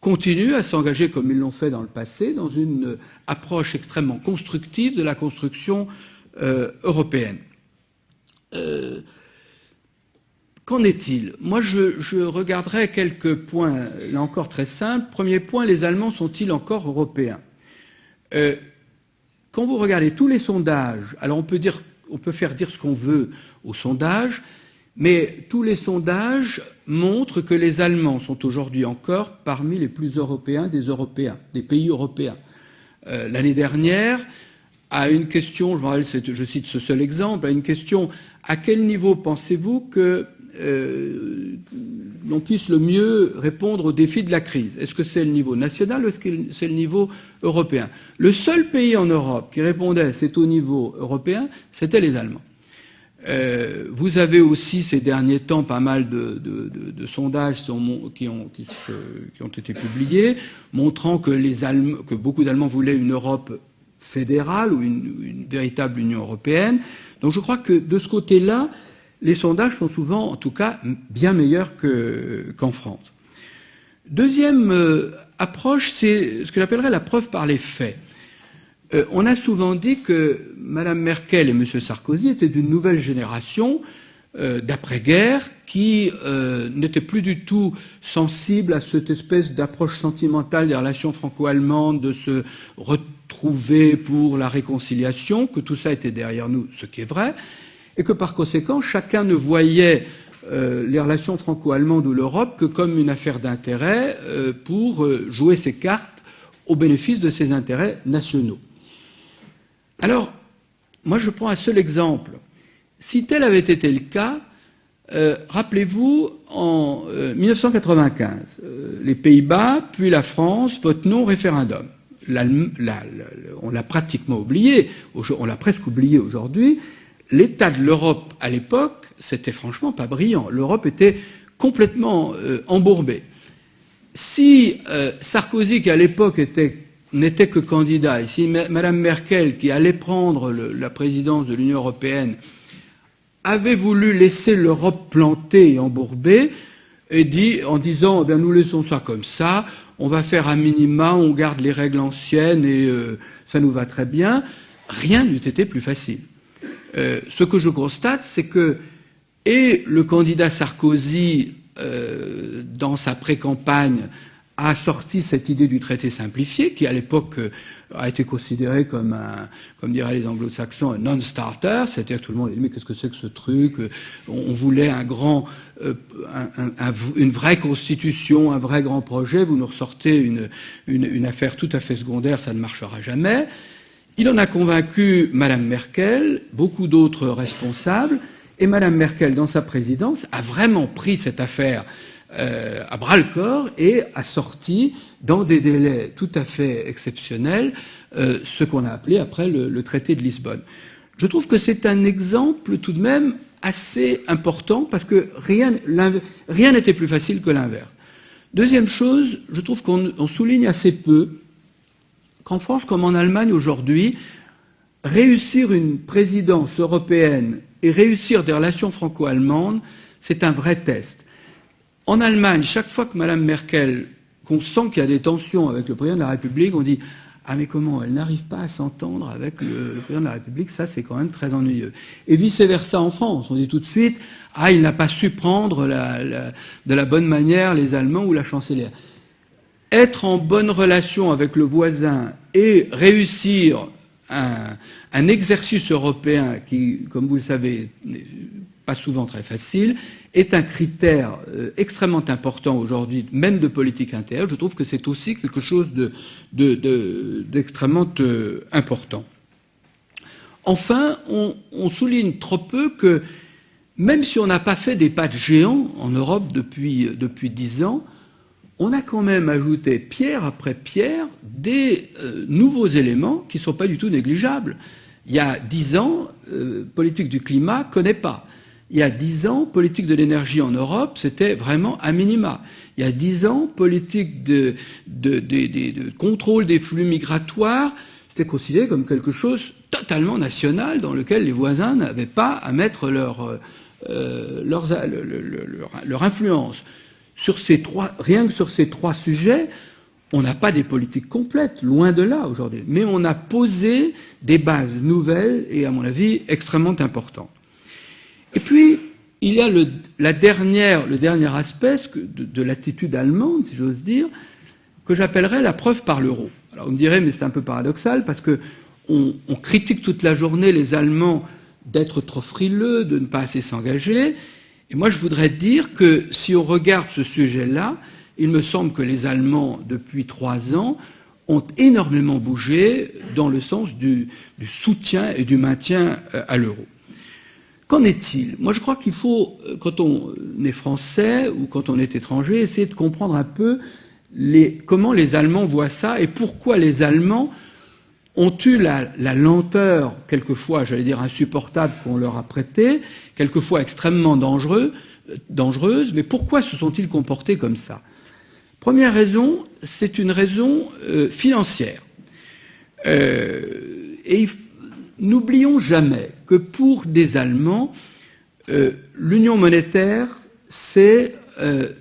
continuent à s'engager comme ils l'ont fait dans le passé, dans une approche extrêmement constructive de la construction européenne? Qu'en est-il? Moi, je regarderai quelques points, là encore très simples. Premier point, les Allemands sont-ils encore européens? Quand vous regardez tous les sondages, alors on peut faire dire ce qu'on veut aux sondages, mais tous les sondages montrent que les Allemands sont aujourd'hui encore parmi les plus européens, des pays européens. L'année dernière, à une question, je cite ce seul exemple, à une question « à quel niveau pensez-vous que l'on puisse le mieux répondre aux défis de la crise? Est-ce que c'est le niveau national ou est-ce que c'est le niveau européen ?» Le seul pays en Europe qui répondait « c'est au niveau européen », c'était les Allemands. Vous avez aussi ces derniers temps pas mal de sondages qui ont été publiés, montrant que beaucoup d'Allemands voulaient une Europe fédérale ou une véritable Union européenne. Donc je crois que de ce côté-là, les sondages sont souvent, en tout cas, bien meilleurs qu'en France. Deuxième approche, c'est ce que j'appellerais la preuve par les faits. On a souvent dit que Mme Merkel et M. Sarkozy étaient d'une nouvelle génération d'après-guerre qui n'étaient plus du tout sensibles à cette espèce d'approche sentimentale des relations franco-allemandes, de se retrouver pour la réconciliation, que tout ça était derrière nous, ce qui est vrai, et que par conséquent, chacun ne voyait les relations franco-allemandes ou l'Europe que comme une affaire d'intérêt pour jouer ses cartes au bénéfice de ses intérêts nationaux. Alors, moi je prends un seul exemple. Si tel avait été le cas, rappelez-vous, en 1995, les Pays-Bas, puis la France votent non au référendum. on l'a pratiquement oublié, on l'a presque oublié aujourd'hui, l'état de l'Europe à l'époque, c'était franchement pas brillant. L'Europe était complètement embourbée. Si Sarkozy, qui à l'époque n'était que candidat, et si Mme Merkel, qui allait prendre la présidence de l'Union européenne, avait voulu laisser l'Europe plantée et embourbée, en disant, eh bien, nous laissons ça comme ça, on va faire un minima, on garde les règles anciennes et ça nous va très bien, rien n'eût été plus facile. Ce que je constate, c'est que le candidat Sarkozy, dans sa pré-campagne, a sorti cette idée du traité simplifié, qui à l'époque a été considéré comme diraient les anglo-saxons, un non-starter, c'est-à-dire tout le monde a dit mais qu'est-ce que c'est que ce truc, on voulait une vraie constitution, un vrai grand projet, vous nous ressortez une affaire tout à fait secondaire, ça ne marchera jamais. Il en a convaincu Mme Merkel, beaucoup d'autres responsables, et Mme Merkel, dans sa présidence, a vraiment pris cette affaire à bras-le-corps et a sorti, dans des délais tout à fait exceptionnels, ce qu'on a appelé après le traité de Lisbonne. Je trouve que c'est un exemple tout de même assez important parce que rien n'était plus facile que l'inverse. Deuxième chose, je trouve qu'on souligne assez peu qu'en France comme en Allemagne aujourd'hui, réussir une présidence européenne et réussir des relations franco-allemandes, c'est un vrai test. En Allemagne, chaque fois que Mme Merkel, qu'on sent qu'il y a des tensions avec le président de la République, on dit « Ah mais comment, elle n'arrive pas à s'entendre avec le président de la République, ça c'est quand même très ennuyeux. » Et vice-versa en France, on dit tout de suite « Ah, il n'a pas su prendre de la bonne manière les Allemands ou la chancelière. » Être en bonne relation avec le voisin et réussir un exercice européen qui, comme vous le savez, n'est pas souvent très facile, est un critère extrêmement important aujourd'hui, même de politique intérieure. Je trouve que c'est aussi quelque chose d'extrêmement important. Enfin, on souligne trop peu que, même si on n'a pas fait des pas de géant en Europe depuis 10 ans, on a quand même ajouté pierre après pierre des nouveaux éléments qui ne sont pas du tout négligeables. Il y a 10 ans, politique du climat, connaît pas. Il y a 10 ans, politique de l'énergie en Europe, c'était vraiment un minima. Il y a 10 ans, politique de contrôle des flux migratoires, c'était considéré comme quelque chose totalement national dans lequel les voisins n'avaient pas à mettre leur influence. Rien que sur ces 3 sujets, on n'a pas des politiques complètes, loin de là aujourd'hui. Mais on a posé des bases nouvelles et, à mon avis, extrêmement importantes. Et puis, il y a le dernier aspect de l'attitude allemande, si j'ose dire, que j'appellerais la preuve par l'euro. Alors vous me direz, mais c'est un peu paradoxal, parce que on critique toute la journée les Allemands d'être trop frileux, de ne pas assez s'engager. Et moi, je voudrais dire que si on regarde ce sujet-là, il me semble que les Allemands, depuis 3 ans, ont énormément bougé dans le sens du soutien et du maintien à l'euro. Qu'en est-il? Moi, je crois qu'il faut, quand on est français ou quand on est étranger, essayer de comprendre un peu comment les Allemands voient ça et pourquoi les Allemands ont eu la lenteur, quelquefois, j'allais dire, insupportable qu'on leur a prêtée, quelquefois extrêmement dangereuse, mais pourquoi se sont-ils comportés comme ça? Première raison, c'est une raison financière. Et n'oublions jamais que pour des Allemands, l'union monétaire, c'est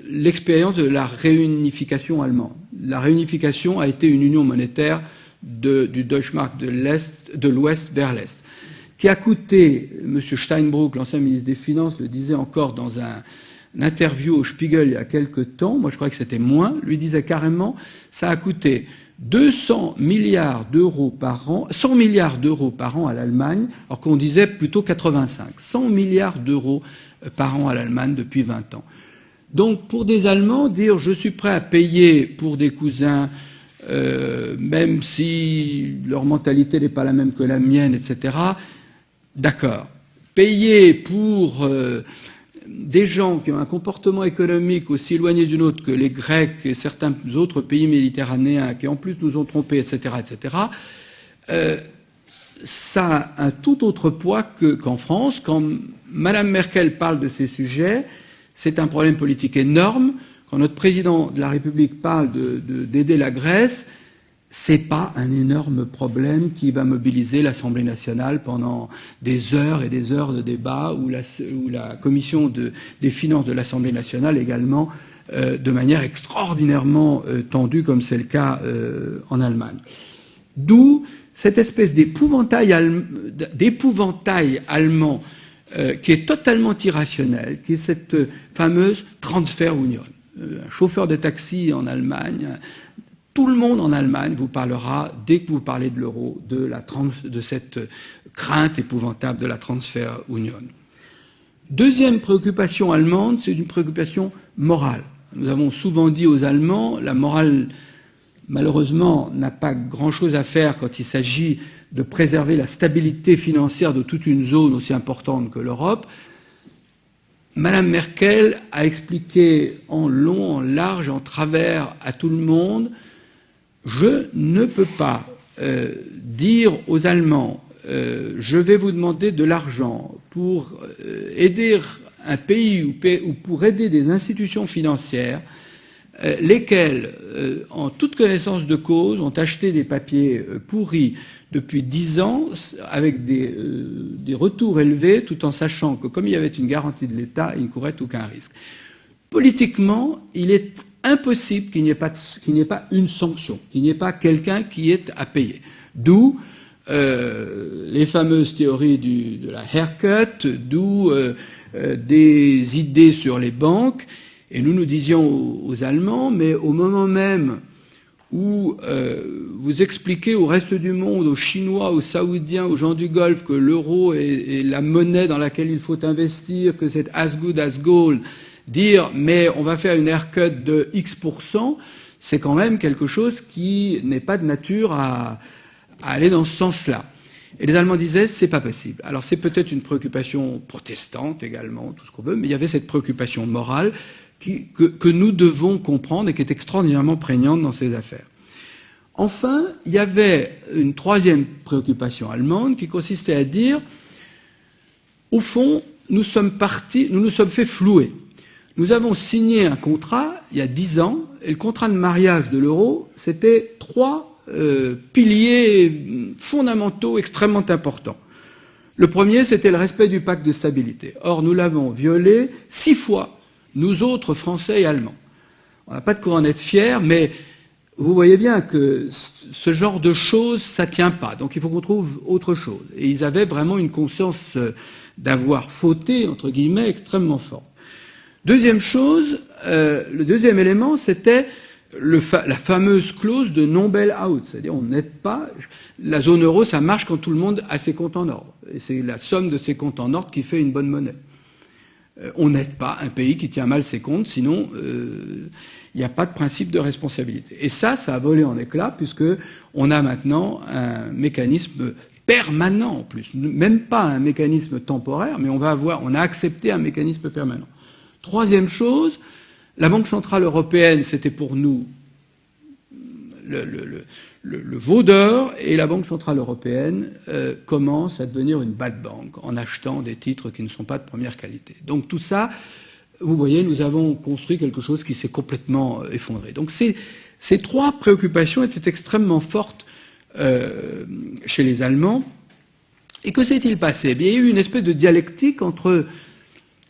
l'expérience de la réunification allemande. La réunification a été une union monétaire du Deutschmark de l'Ouest vers l'Est, qui a coûté, M. Steinbrück, l'ancien ministre des Finances, le disait encore dans un interview au Spiegel il y a quelque temps, moi je crois que c'était moins, lui disait carrément, ça a coûté 200 milliards d'euros par an, 100 milliards d'euros par an à l'Allemagne, alors qu'on disait plutôt 85, 100 milliards d'euros par an à l'Allemagne depuis 20 ans. Donc pour des Allemands, dire je suis prêt à payer pour des cousins, même si leur mentalité n'est pas la même que la mienne, etc., d'accord. Payer pour des gens qui ont un comportement économique aussi éloigné du nôtre que les Grecs et certains autres pays méditerranéens, qui en plus nous ont trompés, etc., ça a un tout autre poids qu'en France. Quand Mme Merkel parle de ces sujets, c'est un problème politique énorme. Quand notre président de la République parle d'aider la Grèce, c'est pas un énorme problème qui va mobiliser l'Assemblée nationale pendant des heures et des heures de débat, ou la commission des finances de l'Assemblée nationale également, de manière extraordinairement tendue, comme c'est le cas en Allemagne. D'où cette espèce d'épouvantail allemand qui est totalement irrationnel, qui est cette fameuse Transferunion. Un chauffeur de taxi en Allemagne, tout le monde en Allemagne vous parlera, dès que vous parlez de l'euro, de cette crainte épouvantable de la Transferunion. Deuxième préoccupation allemande, c'est une préoccupation morale. Nous avons souvent dit aux Allemands, la morale, malheureusement, n'a pas grand-chose à faire quand il s'agit de préserver la stabilité financière de toute une zone aussi importante que l'Europe. Madame Merkel a expliqué en long, en large, en travers à tout le monde: je ne peux pas dire aux Allemands je vais vous demander de l'argent pour aider un pays ou pour aider des institutions financières lesquelles, en toute connaissance de cause, ont acheté des papiers pourris depuis 10 ans avec des retours élevés, tout en sachant que, comme il y avait une garantie de l'État, ils ne couraient aucun risque. Politiquement, il est impossible qu'il n'y ait pas une sanction, qu'il n'y ait pas quelqu'un qui ait à payer. D'où les fameuses théories de la haircut, d'où des idées sur les banques. Et nous disions aux Allemands, mais au moment même où vous expliquez au reste du monde, aux Chinois, aux Saoudiens, aux gens du Golfe, que l'euro est la monnaie dans laquelle il faut investir, que c'est as good as gold, dire mais on va faire une haircut de X%, c'est quand même quelque chose qui n'est pas de nature à aller dans ce sens-là. Et les Allemands disaient c'est pas possible. Alors c'est peut-être une préoccupation protestante également, tout ce qu'on veut, mais il y avait cette préoccupation morale que nous devons comprendre et qui est extraordinairement prégnante dans ces affaires. Enfin, il y avait une troisième préoccupation allemande qui consistait à dire, au fond, nous nous sommes fait flouer. Nous avons signé un contrat il y a 10 ans, et le contrat de mariage de l'euro, c'était 3 piliers fondamentaux extrêmement importants. Le premier, c'était le respect du pacte de stabilité. Or, nous l'avons violé 6 fois, nous autres, Français et Allemands. On n'a pas de quoi en être fiers, mais vous voyez bien que ce genre de choses, ça ne tient pas. Donc il faut qu'on trouve autre chose. Et ils avaient vraiment une conscience d'avoir fauté, entre guillemets, extrêmement forte. Deuxième chose, le deuxième élément, c'était la fameuse clause de non bail-out. C'est-à-dire, on n'aide pas. La zone euro, ça marche quand tout le monde a ses comptes en ordre. Et c'est la somme de ses comptes en ordre qui fait une bonne monnaie. On n'aide pas un pays qui tient mal ses comptes, sinon il n'y a pas de principe de responsabilité. Et ça a volé en éclats, puisqu'on a maintenant un mécanisme permanent en plus. Même pas un mécanisme temporaire, mais on a accepté un mécanisme permanent. Troisième chose, la Banque Centrale Européenne, c'était pour nous le veau d'or, et la Banque Centrale Européenne commence à devenir une bad bank en achetant des titres qui ne sont pas de première qualité. Donc tout ça, vous voyez, nous avons construit quelque chose qui s'est complètement effondré. Donc ces 3 préoccupations étaient extrêmement fortes chez les Allemands. Et que s'est-il passé? Il y a eu une espèce de dialectique entre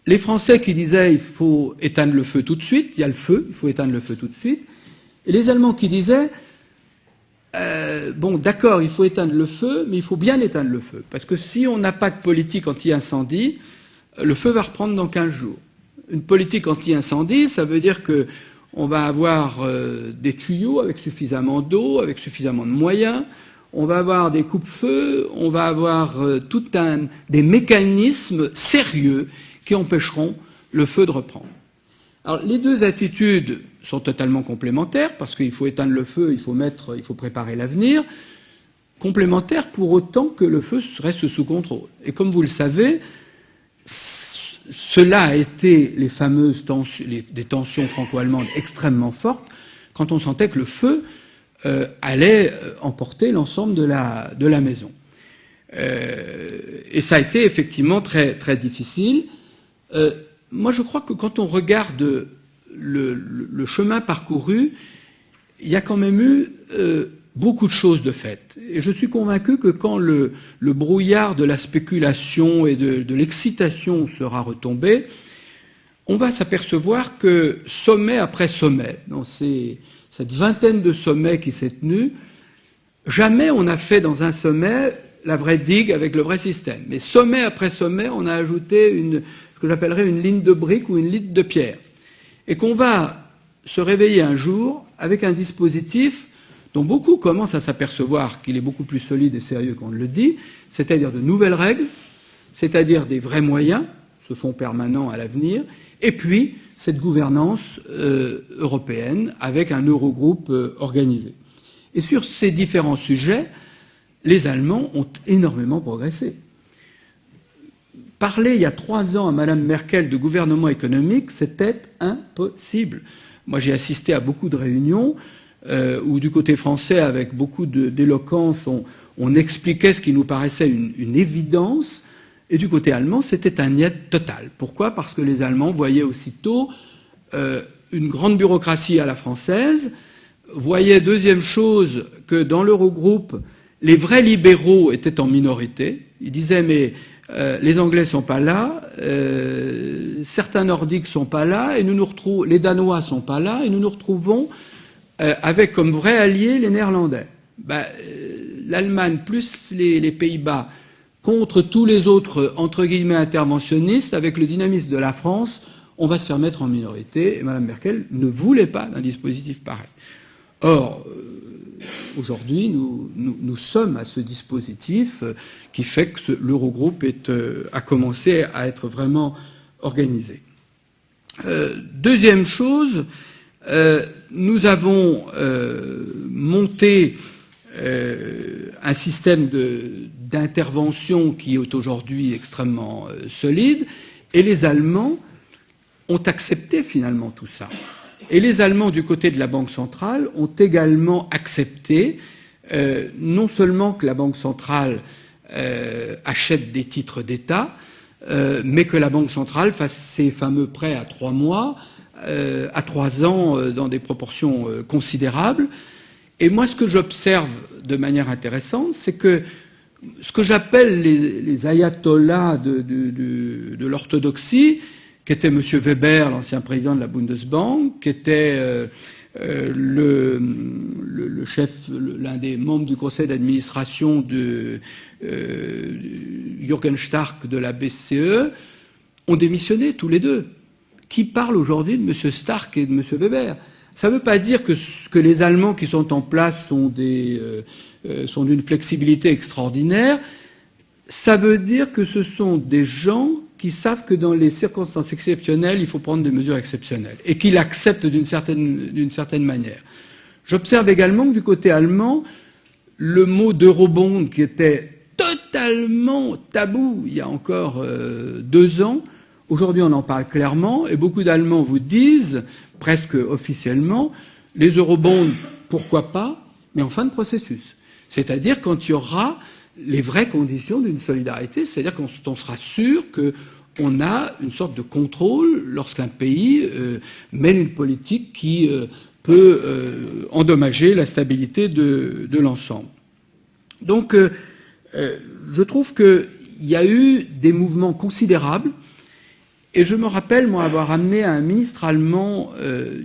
les Français qui disaient il faut éteindre le feu tout de suite, il y a le feu, il faut éteindre le feu tout de suite, et les Allemands qui disaient bon, d'accord, il faut éteindre le feu, mais il faut bien éteindre le feu. Parce que si on n'a pas de politique anti-incendie, le feu va reprendre dans 15 jours. Une politique anti-incendie, ça veut dire qu'on va avoir des tuyaux avec suffisamment d'eau, avec suffisamment de moyens, on va avoir des coupe-feux, on va avoir des mécanismes sérieux qui empêcheront le feu de reprendre. Alors, les deux attitudes sont totalement complémentaires, parce qu'il faut éteindre le feu, il faut préparer l'avenir, complémentaires pour autant que le feu reste sous contrôle. Et comme vous le savez, cela a été les fameuses des tensions franco-allemandes extrêmement fortes, quand on sentait que le feu allait emporter l'ensemble de la maison. Et ça a été effectivement très, très difficile. Moi, je crois que quand on regarde le chemin parcouru, il y a quand même eu beaucoup de choses de faites. Et je suis convaincu que quand le brouillard de la spéculation et de l'excitation sera retombé, on va s'apercevoir que sommet après sommet, dans cette vingtaine de sommets qui s'est tenus, jamais on n'a fait dans un sommet la vraie digue avec le vrai système. Mais sommet après sommet, on a ajouté ce que j'appellerais une ligne de briques ou une ligne de pierre. Et qu'on va se réveiller un jour avec un dispositif dont beaucoup commencent à s'apercevoir qu'il est beaucoup plus solide et sérieux qu'on ne le dit, c'est-à-dire de nouvelles règles, c'est-à-dire des vrais moyens, ce fonds permanent à l'avenir, et puis cette gouvernance européenne avec un Eurogroupe organisé. Et sur ces différents sujets, les Allemands ont énormément progressé. Parler il y a 3 ans à Mme Merkel de gouvernement économique, c'était impossible. Moi, j'ai assisté à beaucoup de réunions où, du côté français, avec beaucoup d'éloquence, on expliquait ce qui nous paraissait une évidence, et du côté allemand, c'était un niet total. Pourquoi ? Parce que les Allemands voyaient aussitôt une grande bureaucratie à la française, voyaient, deuxième chose, que dans l'Eurogroupe, les vrais libéraux étaient en minorité. Ils disaient, mais les Anglais sont pas là, certains Nordiques sont pas là, et les Danois sont pas là, et nous nous retrouvons avec comme vrais alliés les Néerlandais. L'Allemagne plus les Pays-Bas contre tous les autres, entre guillemets, interventionnistes, avec le dynamisme de la France, on va se faire mettre en minorité, et Mme Merkel ne voulait pas d'un dispositif pareil. Or, aujourd'hui, nous sommes à ce dispositif qui fait que l'Eurogroupe a commencé à être vraiment organisé. Deuxième chose, nous avons monté un système d'intervention qui est aujourd'hui extrêmement solide, et les Allemands ont accepté finalement tout ça. Et les Allemands, du côté de la Banque centrale, ont également accepté non seulement que la Banque centrale achète des titres d'État, mais que la Banque centrale fasse ces fameux prêts à 3 mois, à 3 ans, dans des proportions considérables. Et moi, ce que j'observe de manière intéressante, c'est que ce que j'appelle les ayatollahs de l'orthodoxie, qui était M. Weber, l'ancien président de la Bundesbank, qui était le chef, l'un des membres du conseil d'administration de Jürgen Stark de la BCE, ont démissionné tous les deux. Qui parle aujourd'hui de M. Stark et de M. Weber? Ça ne veut pas dire que les Allemands qui sont en place sont d'une flexibilité extraordinaire. Ça veut dire que ce sont des gens qui savent que dans les circonstances exceptionnelles, il faut prendre des mesures exceptionnelles, et qui l'acceptent d'une certaine manière. J'observe également que du côté allemand, le mot d'eurobond, qui était totalement tabou il y a encore 2 ans, aujourd'hui on en parle clairement, et beaucoup d'Allemands vous disent, presque officiellement, les eurobonds, pourquoi pas, mais en fin de processus. C'est-à-dire quand il y aura les vraies conditions d'une solidarité, c'est-à-dire qu'on sera sûr qu'on a une sorte de contrôle lorsqu'un pays mène une politique qui peut endommager la stabilité de l'ensemble. Donc, je trouve qu'il y a eu des mouvements considérables, et je me rappelle, moi, avoir amené à un ministre allemand,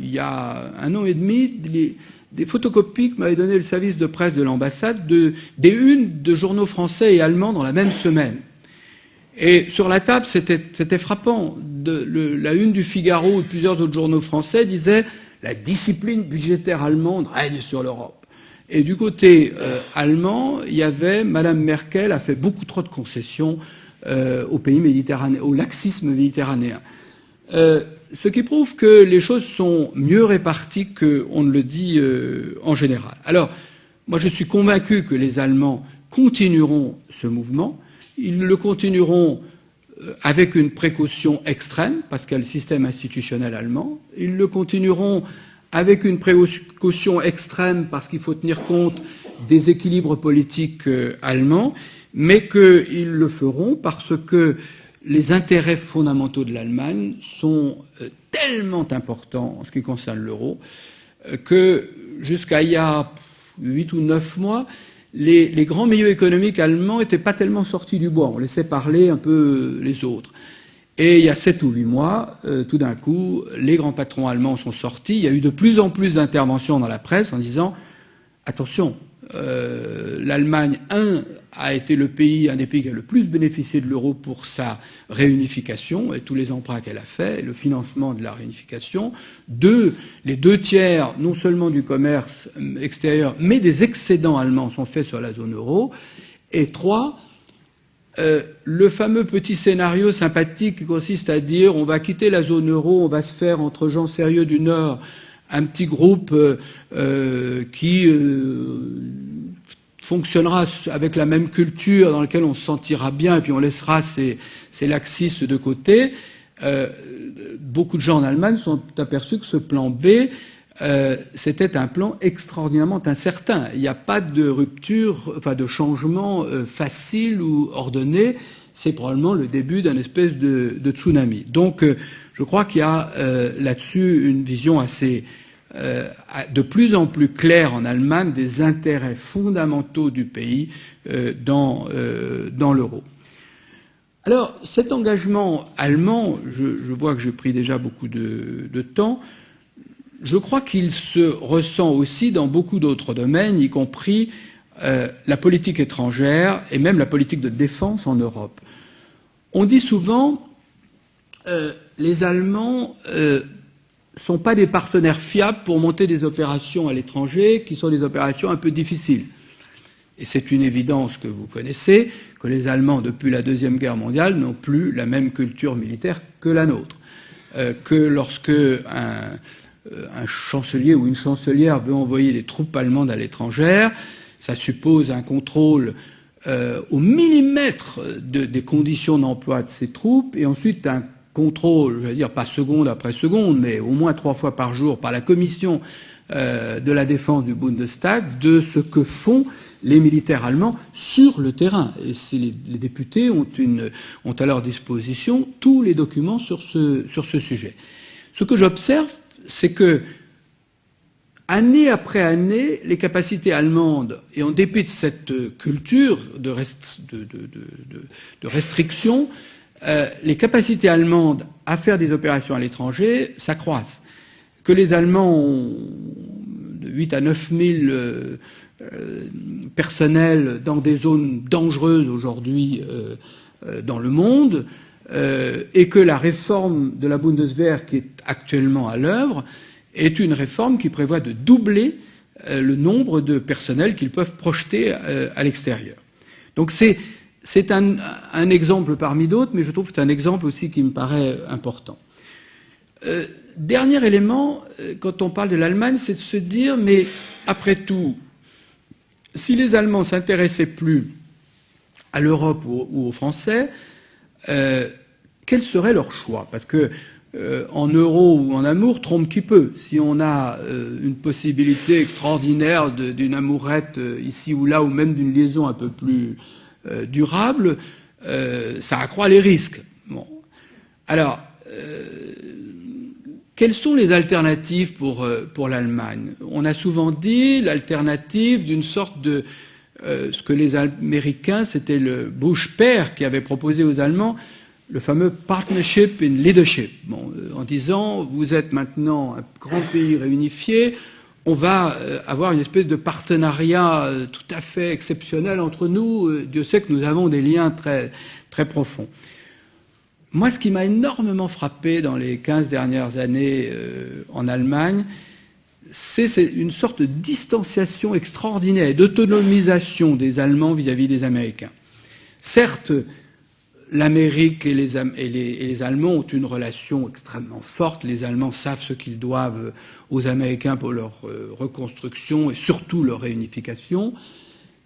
il y a 1 an et demi, des photocopies que m'avait donné le service de presse de l'ambassade des unes de journaux français et allemands dans la même semaine. Et sur la table, c'était frappant. La une du Figaro et plusieurs autres journaux français disaient « La discipline budgétaire allemande règne sur l'Europe ». Et du côté allemand, il y avait Mme Merkel a fait beaucoup trop de concessions aux pays méditerranéens, au laxisme méditerranéen. Ce qui prouve que les choses sont mieux réparties qu'on ne le dit en général. Alors, moi je suis convaincu que les Allemands continueront ce mouvement. Ils le continueront avec une précaution extrême, parce qu'il y a le système institutionnel allemand. Ils le continueront avec une précaution extrême, parce qu'il faut tenir compte des équilibres politiques allemands, mais qu'ils le feront parce que les intérêts fondamentaux de l'Allemagne sont tellement importants en ce qui concerne l'euro que jusqu'à il y a 8 ou 9 mois, les grands milieux économiques allemands n'étaient pas tellement sortis du bois. On laissait parler un peu les autres. Et il y a 7 ou 8 mois, tout d'un coup, les grands patrons allemands sont sortis. Il y a eu de plus en plus d'interventions dans la presse en disant « Attention, l'Allemagne, a été un des pays qui a le plus bénéficié de l'euro pour sa réunification et tous les emprunts qu'elle a fait, et le financement de la réunification. 2, les 2 tiers, non seulement du commerce extérieur, mais des excédents allemands sont faits sur la zone euro. Et 3, le fameux petit scénario sympathique qui consiste à dire on va quitter la zone euro, on va se faire entre gens sérieux du Nord un petit groupe qui fonctionnera avec la même culture, dans lequel on se sentira bien, et puis on laissera ces laxistes de côté. Beaucoup de gens en Allemagne sont aperçus que ce plan B, c'était un plan extraordinairement incertain. Il n'y a pas de rupture, enfin de changement facile ou ordonné. C'est probablement le début d'un espèce de tsunami. Donc, je crois qu'il y a là-dessus une vision assez de plus en plus claire en Allemagne des intérêts fondamentaux du pays dans l'euro. Alors, cet engagement allemand, je vois que j'ai pris déjà beaucoup de temps, je crois qu'il se ressent aussi dans beaucoup d'autres domaines, y compris la politique étrangère et même la politique de défense en Europe. On dit souvent les Allemands sont pas des partenaires fiables pour monter des opérations à l'étranger qui sont des opérations un peu difficiles. Et c'est une évidence que vous connaissez, que les Allemands, depuis la Deuxième Guerre mondiale, n'ont plus la même culture militaire que la nôtre. Que lorsque un chancelier ou une chancelière veut envoyer des troupes allemandes à l'étranger, ça suppose un contrôle au millimètre des conditions d'emploi de ces troupes, et ensuite un contrôle, je vais dire pas seconde après seconde, mais au moins 3 fois par jour par la commission de la défense du Bundestag de ce que font les militaires allemands sur le terrain. Et les députés ont à leur disposition tous les documents sur ce sujet. Ce que j'observe, c'est que année après année, les capacités allemandes, et en dépit de cette culture de restriction, les capacités allemandes à faire des opérations à l'étranger s'accroissent. Que les Allemands ont de 8 à 9 000 personnels dans des zones dangereuses aujourd'hui dans le monde, et que la réforme de la Bundeswehr qui est actuellement à l'œuvre est une réforme qui prévoit de doubler le nombre de personnels qu'ils peuvent projeter à l'extérieur. Donc c'est un exemple parmi d'autres, mais je trouve que c'est un exemple aussi qui me paraît important. Dernier élément, quand on parle de l'Allemagne, c'est de se dire, mais après tout, si les Allemands s'intéressaient plus à l'Europe ou aux Français, quel serait leur choix? Parce que en euro ou en amour, trompe qui peut. Si on a une possibilité extraordinaire d'une amourette ici ou là, ou même d'une liaison un peu plus durable, ça accroît les risques. Bon. Alors, quelles sont les alternatives pour l'Allemagne? On a souvent dit l'alternative d'une sorte de ce que les Américains, c'était le Bush père qui avait proposé aux Allemands, le fameux partnership in leadership, en disant vous êtes maintenant un grand pays réunifié, on va avoir une espèce de partenariat tout à fait exceptionnel entre nous. Dieu sait que nous avons des liens très, très profonds. Moi, ce qui m'a énormément frappé dans les 15 dernières années en Allemagne, c'est une sorte de distanciation extraordinaire et d'autonomisation des Allemands vis-à-vis des Américains. Certes, l'Amérique et les Allemands ont une relation extrêmement forte. Les Allemands savent ce qu'ils doivent aux Américains pour leur reconstruction et surtout leur réunification.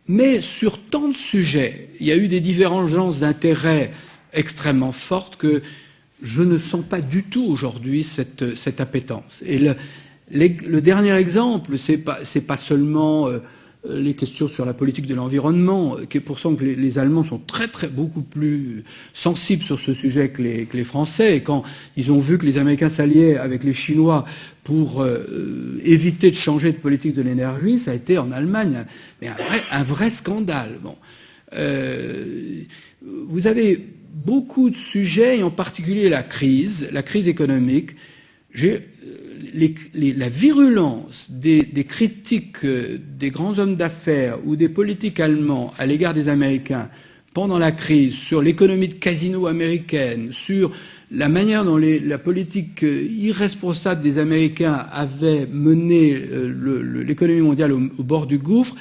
Mais sur tant de sujets, il y a eu des divergences d'intérêts extrêmement forte que je ne sens pas du tout aujourd'hui cette appétence. Et le dernier exemple, c'est pas seulement les questions sur la politique de l'environnement, qui est pour ça que les Allemands sont beaucoup plus sensibles sur ce sujet que les Français. Et quand ils ont vu que les Américains s'alliaient avec les Chinois pour éviter de changer de politique de l'énergie, ça a été en Allemagne un vrai scandale. Bon. Vous avez beaucoup de sujets, et en particulier la crise économique. La virulence des critiques des grands hommes d'affaires ou des politiques allemands à l'égard des Américains pendant la crise, sur l'économie de casino américaine, sur la manière dont la politique irresponsable des Américains avait mené l'économie mondiale au bord du gouffre,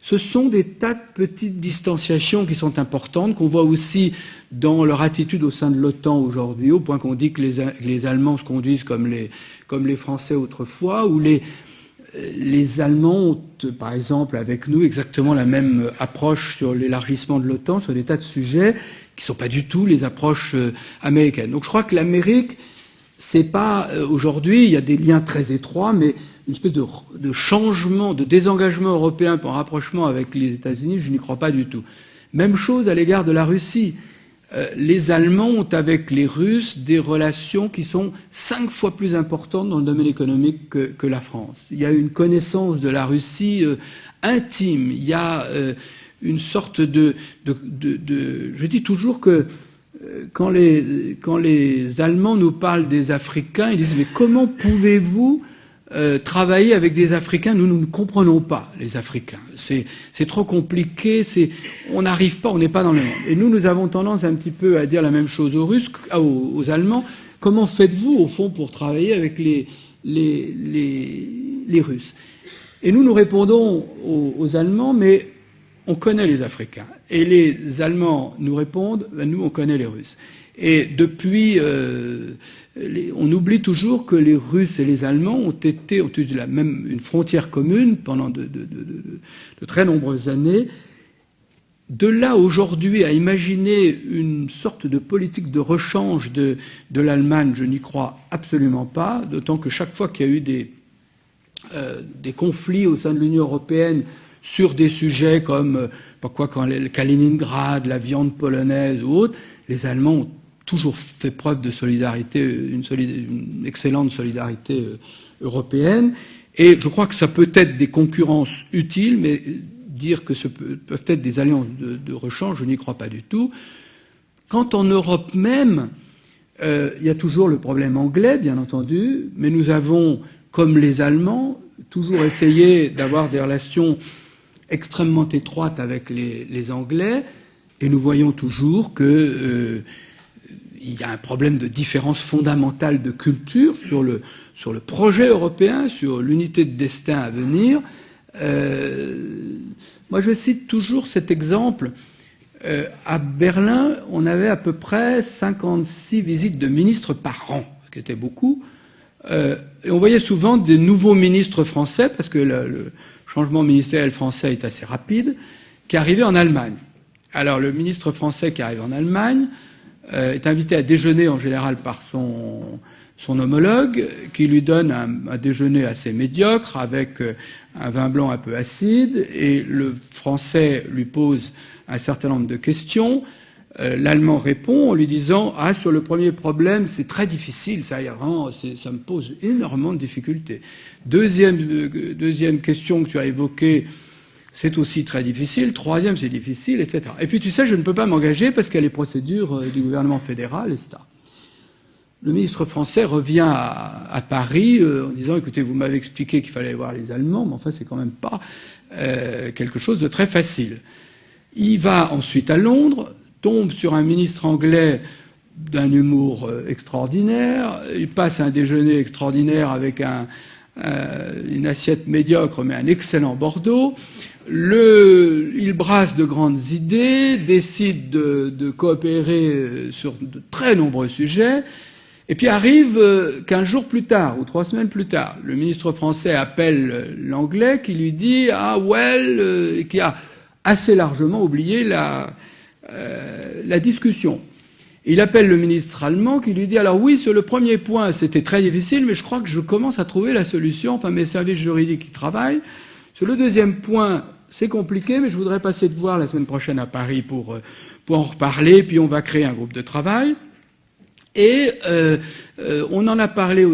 ce sont des tas de petites distanciations qui sont importantes, qu'on voit aussi dans leur attitude au sein de l'OTAN aujourd'hui, au point qu'on dit que les Allemands se conduisent comme les Français autrefois, ou les Allemands ont, par exemple, avec nous, exactement la même approche sur l'élargissement de l'OTAN, sur des tas de sujets qui ne sont pas du tout les approches américaines. Donc je crois que l'Amérique, c'est pas aujourd'hui, il y a des liens très étroits, mais une espèce de changement, de désengagement européen pour un rapprochement avec les États-Unis, je n'y crois pas du tout. Même chose à l'égard de la Russie. Les Allemands ont avec les Russes des relations qui sont 5 fois plus importantes dans le domaine économique que la France. Il y a une connaissance de la Russie intime. Il y a une sorte je dis toujours que quand les Allemands nous parlent des Africains, ils disent « Mais comment pouvez-vous travailler avec des Africains? Nous ne comprenons pas les Africains. C'est trop compliqué, on n'arrive pas, on n'est pas dans le monde. » Et nous avons tendance un petit peu à dire la même chose aux Russes, aux Allemands. Comment faites-vous, au fond, pour travailler avec les Russes? Et nous répondons aux Allemands, mais on connaît les Africains. Et les Allemands nous répondent, nous, on connaît les Russes. Et depuis, on oublie toujours que les Russes et les Allemands ont eu même une frontière commune pendant de très nombreuses années. De là, aujourd'hui, à imaginer une sorte de politique de rechange de l'Allemagne, je n'y crois absolument pas, d'autant que chaque fois qu'il y a eu des conflits au sein de l'Union européenne sur des sujets comme quand Kaliningrad, la viande polonaise ou autre, les Allemands ont toujours fait preuve de solidarité, une excellente solidarité européenne. Et je crois que ça peut être des concurrences utiles, mais dire que ce peuvent être des alliances de rechange, je n'y crois pas du tout. Quand en Europe même, il y a toujours le problème anglais, bien entendu, mais nous avons, comme les Allemands, toujours essayé d'avoir des relations extrêmement étroites avec les Anglais, et nous voyons toujours que il y a un problème de différence fondamentale de culture sur le projet européen, sur l'unité de destin à venir. Moi, je cite toujours cet exemple. À Berlin, on avait à peu près 56 visites de ministres par an, ce qui était beaucoup. Et on voyait souvent des nouveaux ministres français, parce que le changement ministériel français est assez rapide, qui arrivaient en Allemagne. Alors, le ministre français qui arrive en Allemagne est invité à déjeuner en général par son homologue, qui lui donne un déjeuner assez médiocre avec un vin blanc un peu acide, et le français lui pose un certain nombre de questions. L'Allemand répond en lui disant « Ah, sur le premier problème, c'est très difficile, ça me pose énormément de difficultés. Deuxième question que tu as évoquée, c'est aussi très difficile. Troisième, c'est difficile, etc. Et puis, tu sais, je ne peux pas m'engager parce qu'il y a les procédures du gouvernement fédéral, etc. » Le ministre français revient à Paris en disant « Écoutez, vous m'avez expliqué qu'il fallait voir les Allemands, mais enfin, c'est quand même pas quelque chose de très facile. » Il va ensuite à Londres, tombe sur un ministre anglais d'un humour extraordinaire, il passe un déjeuner extraordinaire avec une assiette médiocre mais un excellent Bordeaux, il brasse de grandes idées, décide de coopérer sur de très nombreux sujets, et puis arrive 15 jours plus tard ou 3 semaines plus tard, le ministre français appelle l'anglais qui lui dit « Ah, qui a assez largement oublié la discussion. Il appelle le ministre allemand qui lui dit « Alors oui, sur le premier point, c'était très difficile, mais je crois que je commence à trouver la solution. Enfin, mes services juridiques y travaillent. Sur le deuxième point, c'est compliqué, mais je voudrais passer te voir la semaine prochaine à Paris pour en reparler, puis on va créer un groupe de travail. » Et on en a parlé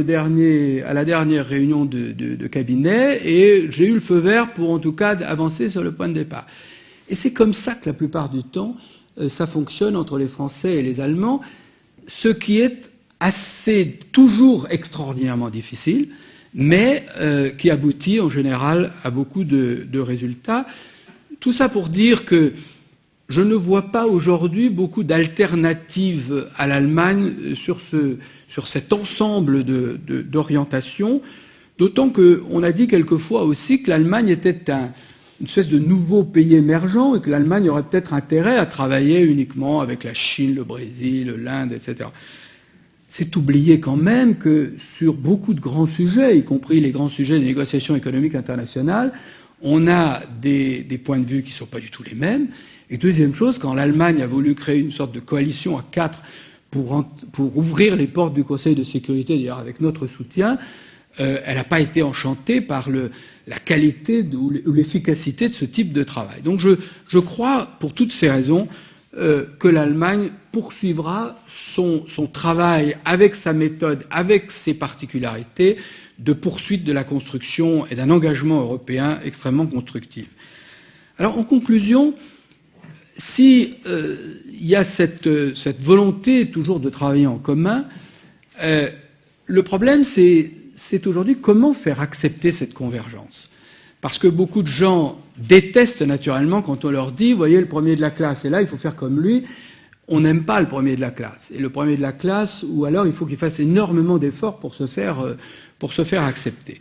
à la dernière réunion de cabinet, et j'ai eu le feu vert pour, en tout cas, avancer sur le point de départ. Et c'est comme ça que la plupart du temps, ça fonctionne entre les Français et les Allemands, ce qui est toujours extraordinairement difficile, mais qui aboutit en général à beaucoup de résultats. Tout ça pour dire que je ne vois pas aujourd'hui beaucoup d'alternatives à l'Allemagne sur cet ensemble d'orientations, d'autant qu'on a dit quelquefois aussi que l'Allemagne était une espèce de nouveau pays émergent et que l'Allemagne aurait peut-être intérêt à travailler uniquement avec la Chine, le Brésil, l'Inde, etc. C'est oublier quand même que sur beaucoup de grands sujets, y compris les grands sujets des négociations économiques internationales, on a des points de vue qui ne sont pas du tout les mêmes. Et deuxième chose, quand l'Allemagne a voulu créer une sorte de coalition à 4 pour ouvrir les portes du Conseil de sécurité, d'ailleurs avec notre soutien, elle n'a pas été enchantée par la qualité ou l'efficacité de ce type de travail. Donc je crois, pour toutes ces raisons, que l'Allemagne poursuivra son travail avec sa méthode, avec ses particularités, de poursuite de la construction et d'un engagement européen extrêmement constructif. Alors, en conclusion, si il y a cette volonté toujours de travailler en commun, le problème c'est aujourd'hui comment faire accepter cette convergence. Parce que beaucoup de gens détestent naturellement quand on leur dit « voyez, le premier de la classe est là, il faut faire comme lui ». On n'aime pas le premier de la classe. Et le premier de la classe, ou alors il faut qu'il fasse énormément d'efforts pour se faire accepter.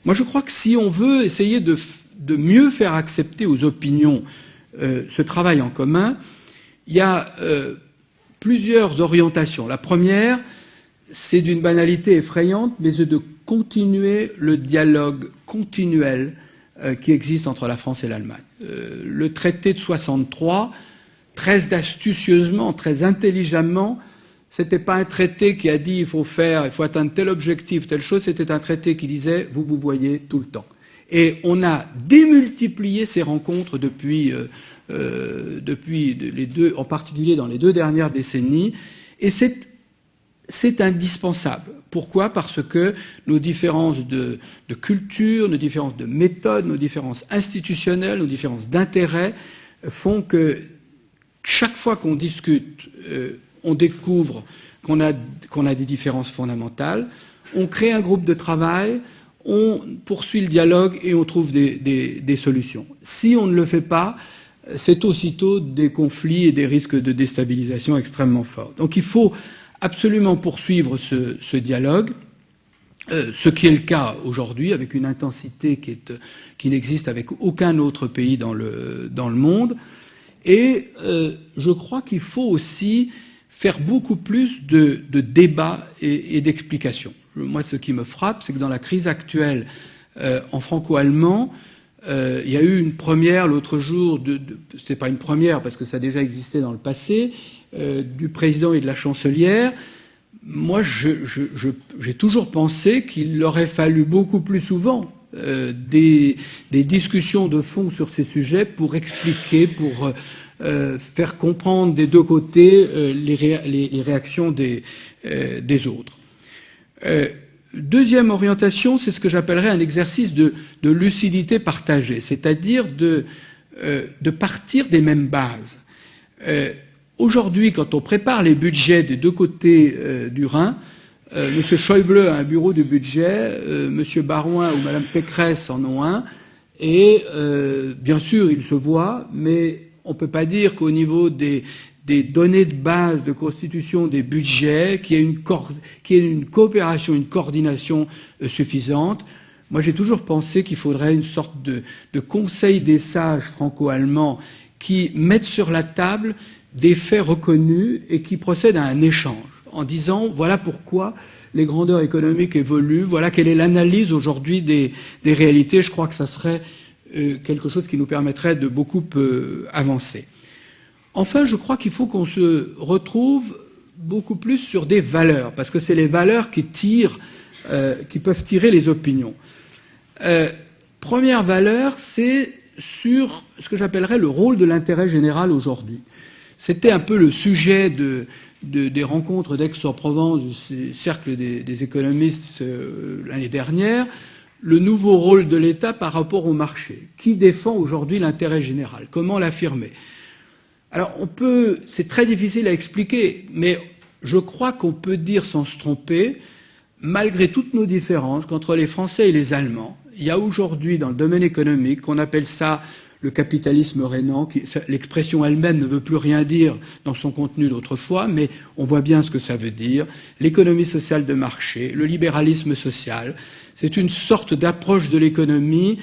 Moi, je crois que si on veut essayer de mieux faire accepter aux opinions ce travail en commun, il y a plusieurs orientations. La première, c'est d'une banalité effrayante, mais c'est de continuer le dialogue continuel qui existe entre la France et l'Allemagne. Le traité de 63, très astucieusement, très intelligemment, c'était pas un traité qui a dit il faut atteindre tel objectif, telle chose, c'était un traité qui disait vous voyez tout le temps. Et on a démultiplié ces rencontres depuis les deux, en particulier dans les 2 dernières décennies, et c'est indispensable. Pourquoi ? Parce que nos différences de culture, nos différences de méthode, nos différences institutionnelles, nos différences d'intérêts font que chaque fois qu'on discute, on découvre qu'on a des différences fondamentales, on crée un groupe de travail, on poursuit le dialogue et on trouve des solutions. Si on ne le fait pas, c'est aussitôt des conflits et des risques de déstabilisation extrêmement forts. Donc il faut absolument poursuivre ce dialogue, ce qui est le cas aujourd'hui avec une intensité qui n'existe avec aucun autre pays dans le monde. Et je crois qu'il faut aussi faire beaucoup plus de débats et d'explications. Moi, ce qui me frappe, c'est que dans la crise actuelle en franco-allemand, il y a eu une première l'autre jour, c'est pas une première parce que ça a déjà existé dans le passé, du président et de la chancelière. Moi, j'ai toujours pensé qu'il aurait fallu beaucoup plus souvent des discussions de fond sur ces sujets pour expliquer, pour faire comprendre des deux côtés les réactions des autres. Deuxième orientation, c'est ce que j'appellerais un exercice de lucidité partagée, c'est-à-dire de partir des mêmes bases. Aujourd'hui, quand on prépare les budgets des deux côtés du Rhin, M. Schäuble a un bureau du budget, M. Barouin ou Mme Pécresse en ont un, et bien sûr, ils se voient, mais on ne peut pas dire qu'au niveau des données de base de constitution des budgets, qu'il y ait une coopération, une coordination suffisante. Moi, j'ai toujours pensé qu'il faudrait une sorte de conseil des sages franco-allemands qui mettent sur la table des faits reconnus et qui procèdent à un échange en disant voilà pourquoi les grandeurs économiques évoluent, voilà quelle est l'analyse aujourd'hui des réalités. Je crois que ça serait quelque chose qui nous permettrait de beaucoup avancer. Enfin, je crois qu'il faut qu'on se retrouve beaucoup plus sur des valeurs, parce que c'est les valeurs qui peuvent tirer les opinions. Première valeur, c'est sur ce que j'appellerais le rôle de l'intérêt général aujourd'hui. C'était un peu le sujet des rencontres d'Aix-en-Provence, du cercle des économistes l'année dernière, le nouveau rôle de l'État par rapport au marché. Qui défend aujourd'hui l'intérêt général? Comment l'affirmer? Alors, c'est très difficile à expliquer, mais je crois qu'on peut dire sans se tromper, malgré toutes nos différences, qu'entre les Français et les Allemands, il y a aujourd'hui dans le domaine économique, qu'on appelle ça le capitalisme rénant, l'expression elle-même ne veut plus rien dire dans son contenu d'autrefois, mais on voit bien ce que ça veut dire, l'économie sociale de marché, le libéralisme social, c'est une sorte d'approche de l'économie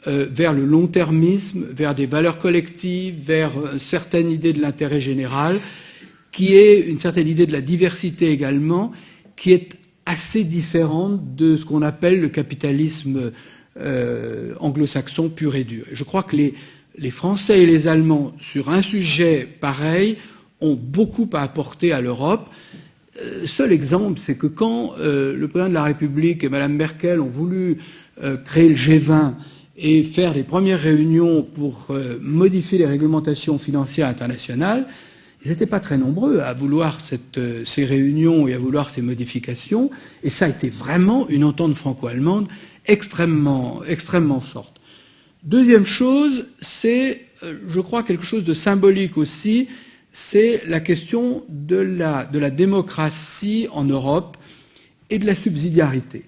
vers le long-termisme, vers des valeurs collectives, vers une certaine idée de l'intérêt général, qui est une certaine idée de la diversité également, qui est assez différente de ce qu'on appelle le capitalisme anglo-saxon pur et dur. Je crois que les Français et les Allemands, sur un sujet pareil, ont beaucoup à apporter à l'Europe. Seul exemple, c'est que quand le président de la République et Mme Merkel ont voulu créer le G20 et faire les premières réunions pour modifier les réglementations financières internationales, ils n'étaient pas très nombreux à vouloir ces réunions et à vouloir ces modifications, et ça a été vraiment une entente franco-allemande extrêmement forte. Deuxième chose, c'est, je crois, quelque chose de symbolique aussi, c'est la question de la démocratie en Europe et de la subsidiarité.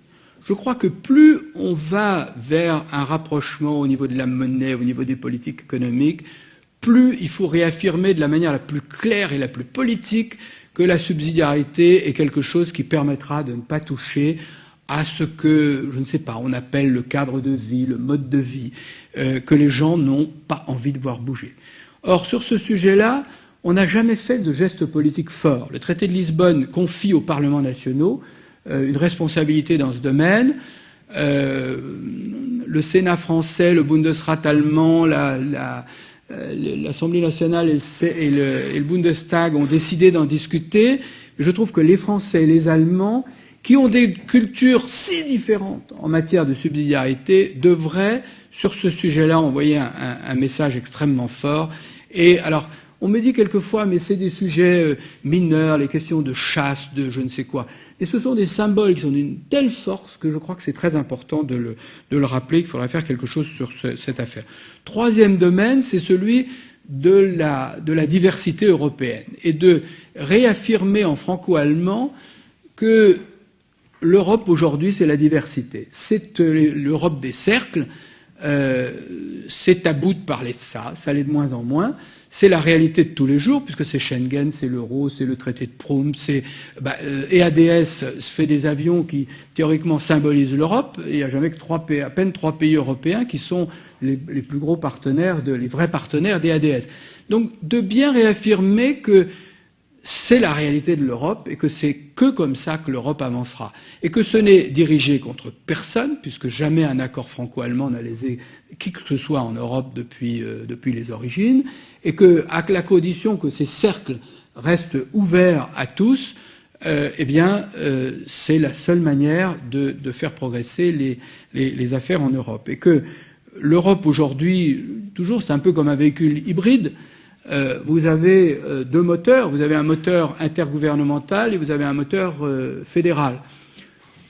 Je crois que plus on va vers un rapprochement au niveau de la monnaie, au niveau des politiques économiques, plus il faut réaffirmer de la manière la plus claire et la plus politique que la subsidiarité est quelque chose qui permettra de ne pas toucher à ce que, je ne sais pas, on appelle le cadre de vie, le mode de vie, que les gens n'ont pas envie de voir bouger. Or, sur ce sujet-là, on n'a jamais fait de geste politique fort. Le traité de Lisbonne confie aux parlements nationaux une responsabilité dans ce domaine. Le Sénat français, le Bundesrat allemand, l'Assemblée nationale et le Bundestag ont décidé d'en discuter. Je trouve que les Français et les Allemands, qui ont des cultures si différentes en matière de subsidiarité, devraient, sur ce sujet-là, envoyer un message extrêmement fort. Et alors, on me dit quelquefois, mais c'est des sujets mineurs, les questions de chasse, de je ne sais quoi. Et ce sont des symboles qui sont d'une telle force que je crois que c'est très important de le rappeler, qu'il faudrait faire quelque chose sur cette affaire. Troisième domaine, c'est celui de la diversité européenne et de réaffirmer en franco-allemand que l'Europe aujourd'hui, c'est la diversité. C'est l'Europe des cercles. C'est tabou de parler de ça, ça l'est de moins en moins. C'est la réalité de tous les jours, puisque c'est Schengen, c'est l'euro, c'est le traité de Prüm, EADS fait des avions qui, théoriquement, symbolisent l'Europe. Il n'y a jamais que à peine 3 pays européens qui sont les plus gros partenaires, les vrais partenaires d'EADS. Donc, de bien réaffirmer que c'est la réalité de l'Europe et que c'est que comme ça que l'Europe avancera. Et que ce n'est dirigé contre personne, puisque jamais un accord franco-allemand n'a lésé qui que ce soit en Europe depuis les origines, et que, à la condition que ces cercles restent ouverts à tous, c'est la seule manière de faire progresser les affaires en Europe. Et que l'Europe aujourd'hui, toujours, c'est un peu comme un véhicule hybride. Vous avez deux moteurs. Vous avez un moteur intergouvernemental et vous avez un moteur fédéral.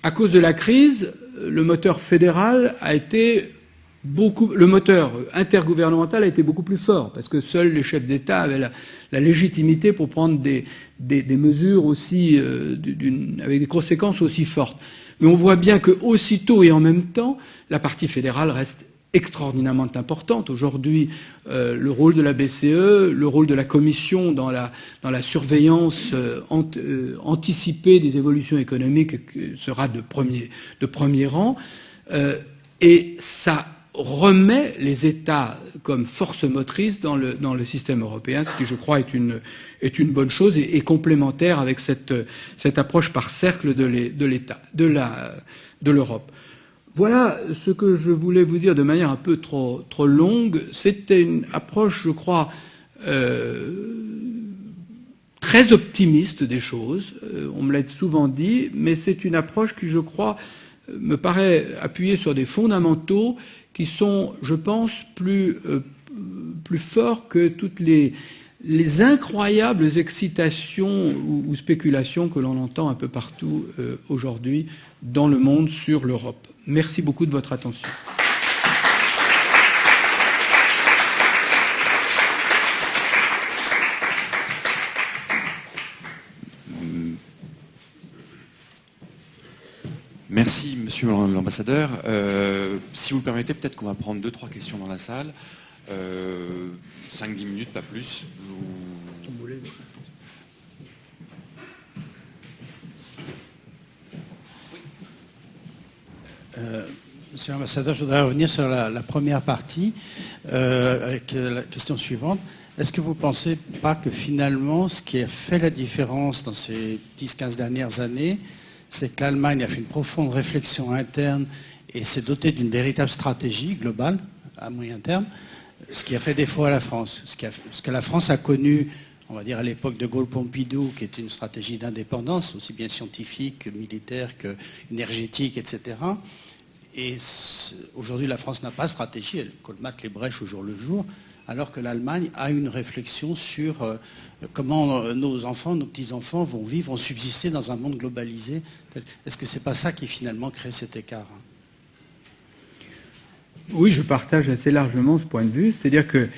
À cause de la crise, le moteur fédéral le moteur intergouvernemental a été beaucoup plus fort parce que seuls les chefs d'État avaient la légitimité pour prendre des mesures aussi avec des conséquences aussi fortes. Mais on voit bien que aussitôt et en même temps, la partie fédérale reste extraordinairement importante. Aujourd'hui, le rôle de la BCE, le rôle de la Commission dans la surveillance anticipée des évolutions économiques sera de premier rang. Et ça remet les États comme force motrice dans le système européen, ce qui, je crois, est une bonne chose et complémentaire avec cette approche par cercle de l'État, de l'Europe. Voilà ce que je voulais vous dire de manière un peu trop longue. C'était une approche, je crois, très très optimiste des choses. On me l'a souvent dit, mais c'est une approche qui, je crois, me paraît appuyée sur des fondamentaux qui sont, je pense, plus forts que toutes les incroyables excitations ou spéculations que l'on entend un peu partout aujourd'hui dans le monde sur l'Europe. Merci beaucoup de votre attention. Merci, monsieur l'ambassadeur. Si vous le permettez, peut-être qu'on va prendre 2-3 questions dans la salle. 5-10 minutes, pas plus. Monsieur l'ambassadeur, je voudrais revenir sur la première partie avec la question suivante. Est-ce que vous ne pensez pas que finalement, ce qui a fait la différence dans ces 10-15 dernières années, c'est que l'Allemagne a fait une profonde réflexion interne et s'est dotée d'une véritable stratégie globale à moyen terme, ce qui a fait défaut à la France. Ce que la France a connu, on va dire à l'époque de Gaulle-Pompidou, qui était une stratégie d'indépendance, aussi bien scientifique que militaire qu'énergétique, etc. Et aujourd'hui, la France n'a pas de stratégie, elle colmate les brèches au jour le jour, alors que l'Allemagne a une réflexion sur comment nos enfants, nos petits-enfants vont vivre, vont subsister dans un monde globalisé. Est-ce que c'est pas ça qui finalement crée cet écart ? Oui, je partage assez largement ce point de vue, c'est-à-dire que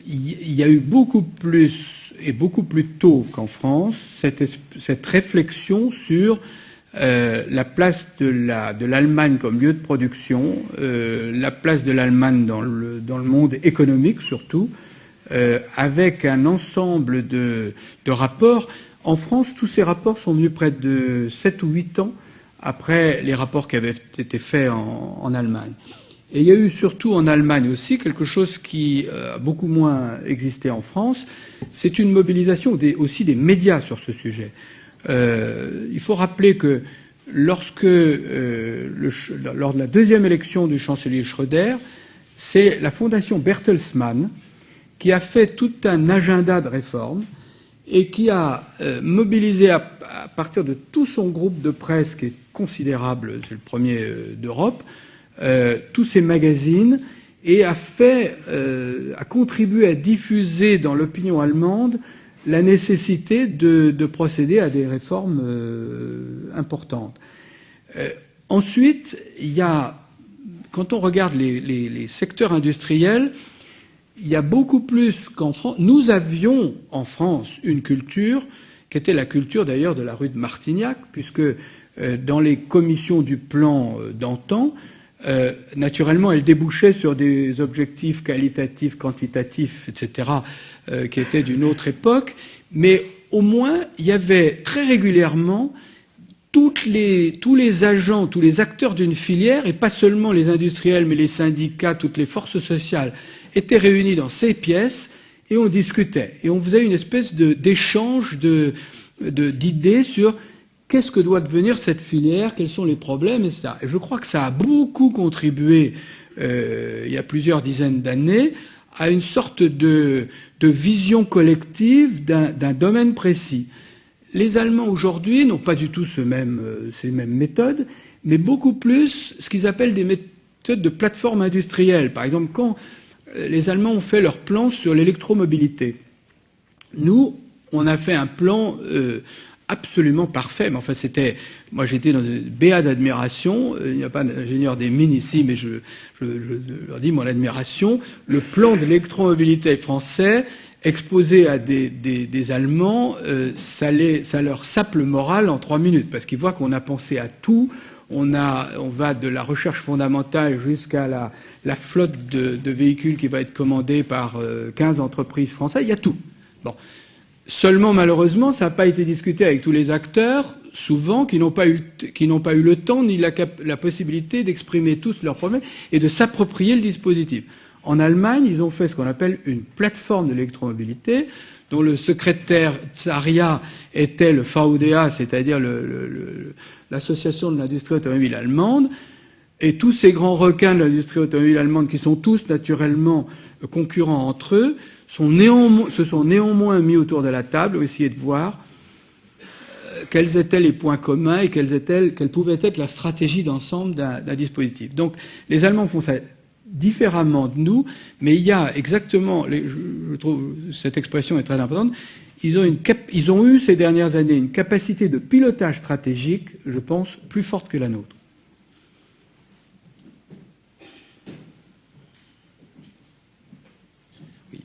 il y a eu beaucoup plus et beaucoup plus tôt qu'en France cette réflexion sur la place de l'Allemagne comme lieu de production, la place de l'Allemagne dans le monde économique surtout, avec un ensemble de rapports. En France, tous ces rapports sont venus près de 7 ou 8 ans après les rapports qui avaient été faits en Allemagne. Et il y a eu surtout en Allemagne aussi quelque chose qui a beaucoup moins existé en France, c'est une mobilisation aussi des médias sur ce sujet. Il faut rappeler que lors de la deuxième élection du chancelier Schröder, c'est la fondation Bertelsmann qui a fait tout un agenda de réformes et qui a mobilisé à partir de tout son groupe de presse, qui est considérable, c'est le premier d'Europe, tous ces magazines, et a contribué à diffuser dans l'opinion allemande la nécessité de procéder à des réformes importantes. Ensuite, quand on regarde les secteurs industriels, il y a beaucoup plus qu'en France. Nous avions en France une culture qui était la culture d'ailleurs de la rue de Martignac, puisque dans les commissions du plan d'antan, naturellement, elle débouchait sur des objectifs qualitatifs, quantitatifs, etc., qui étaient d'une autre époque. Mais au moins, il y avait très régulièrement tous les agents, tous les acteurs d'une filière, et pas seulement les industriels, mais les syndicats, toutes les forces sociales, étaient réunis dans ces pièces et on discutait. Et on faisait une espèce d'échange d'idées sur qu'est-ce que doit devenir cette filière, quels sont les problèmes, etc. Et je crois que ça a beaucoup contribué, il y a plusieurs dizaines d'années, à une sorte de vision collective d'un domaine précis. Les Allemands aujourd'hui n'ont pas du tout ces mêmes méthodes, mais beaucoup plus ce qu'ils appellent des méthodes de plateforme industrielle. Par exemple, quand les Allemands ont fait leur plan sur l'électromobilité, nous, on a fait un plan absolument parfait. Mais enfin, moi, j'étais dans une BA d'admiration. Il n'y a pas d'ingénieur des mines ici, mais je leur dis mon admiration. Le plan de l'électromobilité français, exposé à des Allemands, ça leur sape le moral en 3 minutes, parce qu'ils voient qu'on a pensé à tout. On va de la recherche fondamentale jusqu'à la flotte de véhicules qui va être commandée par 15 entreprises françaises. Il y a tout. Bon. Seulement, malheureusement, ça n'a pas été discuté avec tous les acteurs, souvent, qui n'ont pas eu le temps ni la possibilité d'exprimer tous leurs problèmes et de s'approprier le dispositif. En Allemagne, ils ont fait ce qu'on appelle une plateforme de l'électromobilité, dont le secrétariat était le VDA, c'est-à-dire l'association de l'industrie automobile allemande, et tous ces grands requins de l'industrie automobile allemande, qui sont tous naturellement concurrents entre eux, se sont néanmoins mis autour de la table, ont essayé de voir quels étaient les points communs et quelle pouvait être la stratégie d'ensemble d'un dispositif. Donc les Allemands font ça différemment de nous, mais il y a exactement, je trouve cette expression est très importante, ils ont eu ces dernières années une capacité de pilotage stratégique, je pense, plus forte que la nôtre.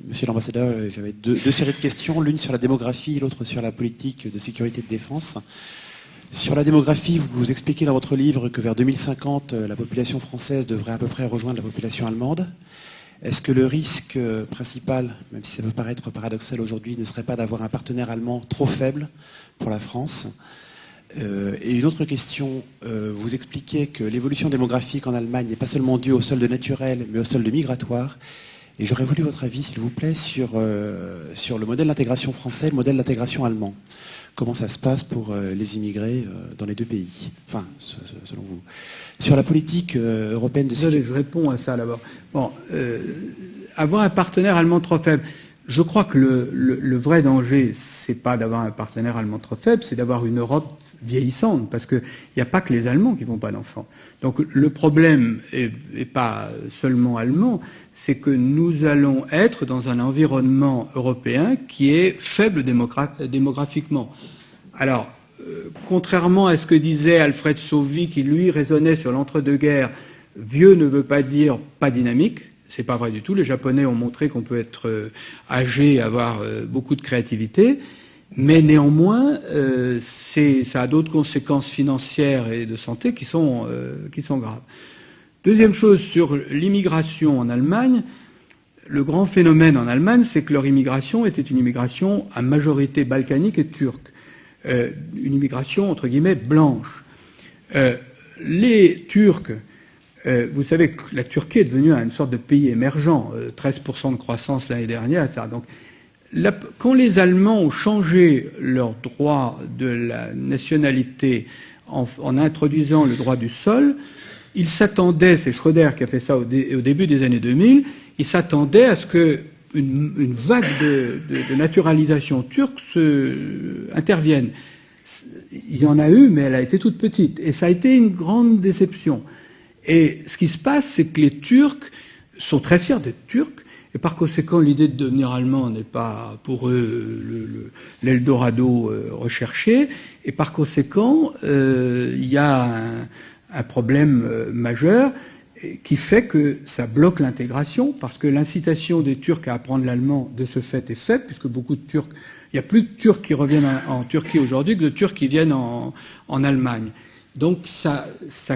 Monsieur l'ambassadeur, j'avais deux séries de questions, l'une sur la démographie, l'autre sur la politique de sécurité et de défense. Sur la démographie, vous expliquez dans votre livre que vers 2050, la population française devrait à peu près rejoindre la population allemande. Est-ce que le risque principal, même si ça peut paraître paradoxal aujourd'hui, ne serait pas d'avoir un partenaire allemand trop faible pour la France ? Et une autre question, vous expliquez que l'évolution démographique en Allemagne n'est pas seulement due au solde naturel, mais au solde migratoire. Et j'aurais voulu votre avis, s'il vous plaît, sur le modèle d'intégration français, le modèle d'intégration allemand. Comment ça se passe pour les immigrés dans les deux pays? Enfin, selon vous. Sur la politique européenne de sécurité... Je réponds à ça d'abord. Bon, avoir un partenaire allemand trop faible. Je crois que le vrai danger, c'est pas d'avoir un partenaire allemand trop faible, c'est d'avoir une Europe vieillissante, parce qu'il n'y a pas que les Allemands qui font pas d'enfants. Donc le problème est pas seulement allemand, c'est que nous allons être dans un environnement européen qui est faible démographiquement. Alors, contrairement à ce que disait Alfred Sauvy, qui lui raisonnait sur l'entre-deux-guerres, vieux ne veut pas dire pas dynamique. C'est pas vrai du tout. Les Japonais ont montré qu'on peut être âgé et avoir beaucoup de créativité. Mais néanmoins, ça a d'autres conséquences financières et de santé qui sont graves. Deuxième chose, sur l'immigration en Allemagne, le grand phénomène en Allemagne, c'est que leur immigration était une immigration à majorité balkanique et turque. Une immigration, entre guillemets, blanche. Les Turcs, vous savez que la Turquie est devenue une sorte de pays émergent, 13% de croissance l'année dernière, etc. Donc, quand les Allemands ont changé leur droit de la nationalité en introduisant le droit du sol, ils s'attendaient, c'est Schröder qui a fait ça au début des années 2000, ils s'attendaient à ce qu'une vague de naturalisation turque intervienne. Il y en a eu, mais elle a été toute petite. Et ça a été une grande déception. Et ce qui se passe, c'est que les Turcs sont très fiers d'être Turcs. Et par conséquent, l'idée de devenir allemand n'est pas pour eux l'Eldorado recherché. Et par conséquent, il y a un problème majeur qui fait que ça bloque l'intégration, parce que l'incitation des Turcs à apprendre l'allemand de ce fait est faible, puisque beaucoup de Turcs, il y a plus de Turcs qui reviennent en Turquie aujourd'hui que de Turcs qui viennent en Allemagne. Donc ça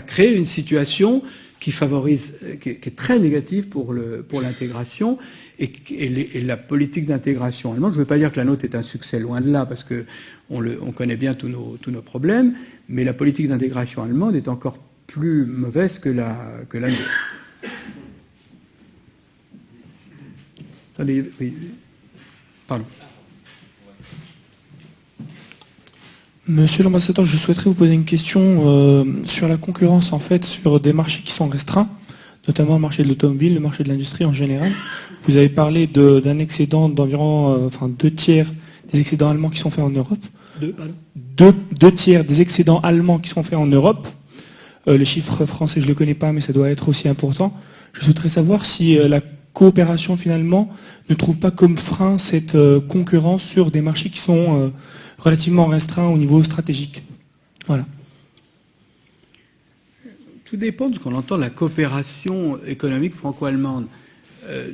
crée une situation qui est très négative pour l'intégration et la politique d'intégration allemande. Je ne veux pas dire que la nôtre est un succès, loin de là, parce que on connaît bien tous nos problèmes, mais la politique d'intégration allemande est encore plus mauvaise que la nôtre. Attendez, oui. Pardon. Monsieur l'ambassadeur, je souhaiterais vous poser une question sur la concurrence en fait sur des marchés qui sont restreints, notamment le marché de l'automobile, le marché de l'industrie en général. Vous avez parlé d'un excédent d'environ 2/3 des excédents allemands qui sont faits en Europe. Deux tiers des excédents allemands qui sont faits en Europe. Les chiffres français, je ne le connais pas, mais ça doit être aussi important. Je souhaiterais savoir si la coopération finalement ne trouve pas comme frein cette concurrence sur des marchés qui sont relativement restreint au niveau stratégique. Voilà. Tout dépend de ce qu'on entend de la coopération économique franco-allemande.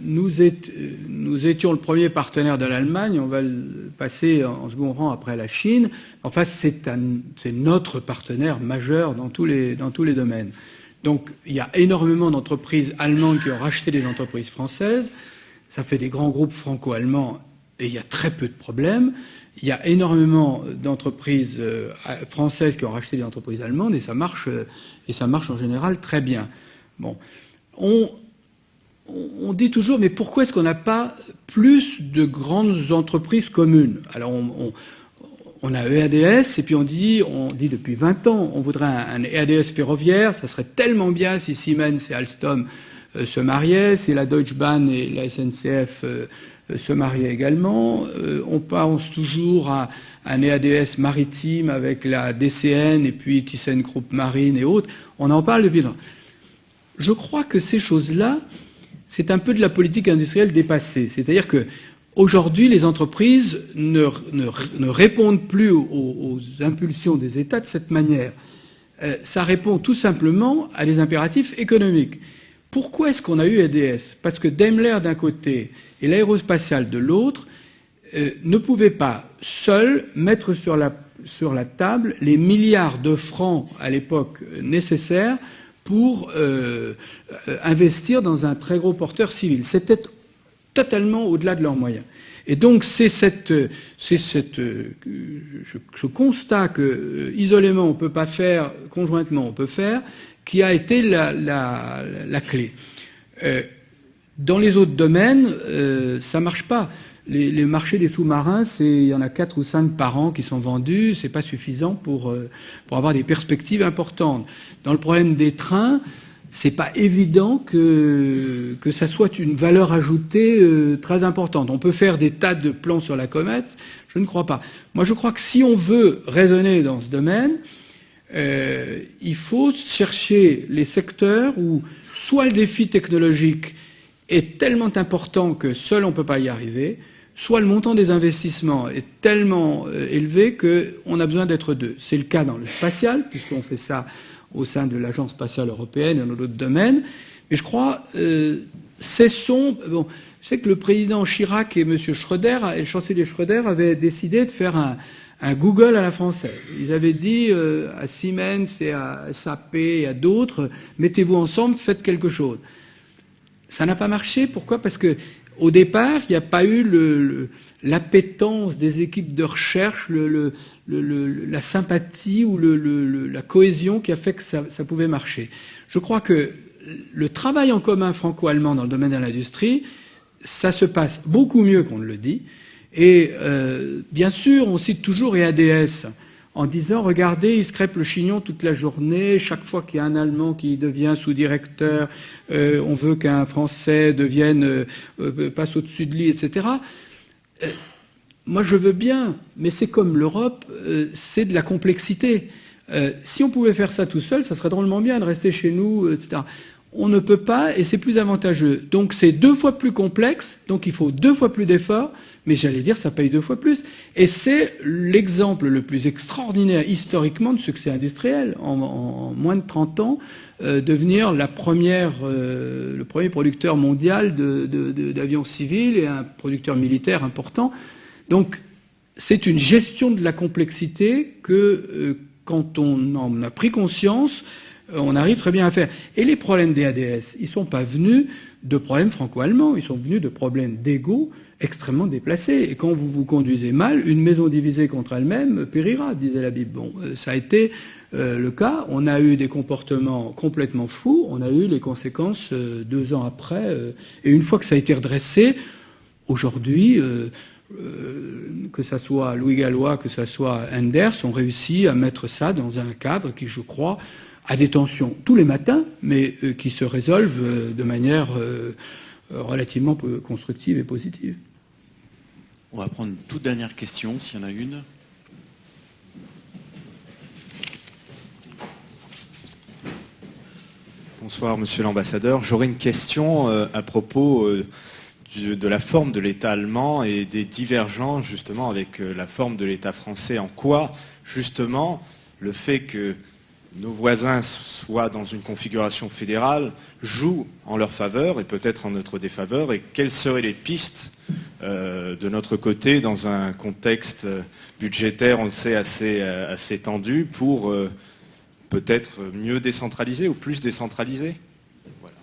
Nous étions le premier partenaire de l'Allemagne, on va le passer en second rang après la Chine. Enfin, c'est notre partenaire majeur dans tous les domaines. Donc, il y a énormément d'entreprises allemandes qui ont racheté des entreprises françaises. Ça fait des grands groupes franco-allemands et il y a très peu de problèmes. Il y a énormément d'entreprises françaises qui ont racheté des entreprises allemandes et ça marche en général très bien. Bon, on dit toujours, mais pourquoi est-ce qu'on n'a pas plus de grandes entreprises communes? Alors on a EADS et puis on dit depuis 20 ans, on voudrait un EADS ferroviaire. Ça serait tellement bien si Siemens et Alstom se mariaient, si la Deutsche Bahn et la SNCF se mariaient également. On pense toujours à un EADS maritime avec la DCN et puis ThyssenKrupp Marine et autres. On en parle depuis longtemps. Je crois que ces choses-là, c'est un peu de la politique industrielle dépassée. C'est-à-dire que aujourd'hui, les entreprises ne répondent plus aux impulsions des États de cette manière. Ça répond tout simplement à des impératifs économiques. Pourquoi est-ce qu'on a eu EADS? Parce que Daimler d'un côté et l'aérospatiale de l'autre ne pouvaient pas seuls mettre sur la table les milliards de francs à l'époque nécessaires pour investir dans un très gros porteur civil. C'était totalement au-delà de leurs moyens. Et donc c'est ce constat que isolément on peut pas faire, conjointement on peut faire, qui a été la clé. Dans les autres domaines, ça marche pas. Les marchés des sous-marins, il y en a 4 ou 5 par an qui sont vendus, c'est pas suffisant pour avoir des perspectives importantes. Dans le problème des trains, c'est pas évident que ça soit une valeur ajoutée très importante. On peut faire des tas de plans sur la comète, je ne crois pas. Moi, je crois que si on veut raisonner dans ce domaine, il faut chercher les secteurs où soit le défi technologique est tellement important que seul on ne peut pas y arriver, soit le montant des investissements est tellement élevé qu'on a besoin d'être deux. C'est le cas dans le spatial, puisqu'on fait ça au sein de l'Agence spatiale européenne et dans d'autres domaines. Mais je crois, bon, je sais que le président Chirac et M. Schröder, et le chancelier Schröder, avaient décidé de faire un Google à la française. Ils avaient dit à Siemens et à SAP et à d'autres, mettez-vous ensemble, faites quelque chose. Ça n'a pas marché. Pourquoi? Parce que au départ, il n'y a pas eu l'appétence des équipes de recherche, la sympathie ou la cohésion qui a fait que ça pouvait marcher. Je crois que le travail en commun franco-allemand dans le domaine de l'industrie, ça se passe beaucoup mieux qu'on ne le dit. Et bien sûr, on cite toujours EADS en disant, regardez, il se crêpe le chignon toute la journée, chaque fois qu'il y a un Allemand qui devient sous-directeur, on veut qu'un Français passe au-dessus de lui, etc. Moi, je veux bien, mais c'est comme l'Europe, c'est de la complexité. Si on pouvait faire ça tout seul, ça serait drôlement bien de rester chez nous, etc. On ne peut pas, et c'est plus avantageux. Donc c'est 2 fois plus complexe, donc il faut 2 fois plus d'efforts, mais j'allais dire, ça paye 2 fois plus. Et c'est l'exemple le plus extraordinaire historiquement de succès industriel. En moins de 30 ans, devenir le premier producteur mondial d'avions civils et un producteur militaire important. Donc c'est une gestion de la complexité que, quand on en a pris conscience, on arrive très bien à faire. Et les problèmes des ADS, ils ne sont pas venus de problèmes franco-allemands, ils sont venus de problèmes d'ego extrêmement déplacés. Et quand vous vous conduisez mal, une maison divisée contre elle-même périra, disait la Bible. Bon, ça a été le cas. On a eu des comportements complètement fous, on a eu les conséquences 2 ans après. Et une fois que ça a été redressé, aujourd'hui, que ça soit Louis Gallois, que ça soit Enders, ont réussi à mettre ça dans un cadre qui, je crois, a des tensions tous les matins, mais qui se résolvent de manière relativement constructive et positive. On va prendre une toute dernière question, s'il y en a une. Bonsoir, monsieur l'ambassadeur. J'aurais une question à propos de la forme de l'État allemand et des divergences justement avec la forme de l'État français. En quoi, justement, le fait que nos voisins soient dans une configuration fédérale joue en leur faveur et peut-être en notre défaveur, et quelles seraient les pistes de notre côté dans un contexte budgétaire, on le sait, assez tendu, pour peut-être mieux décentraliser ou plus décentraliser? Voilà.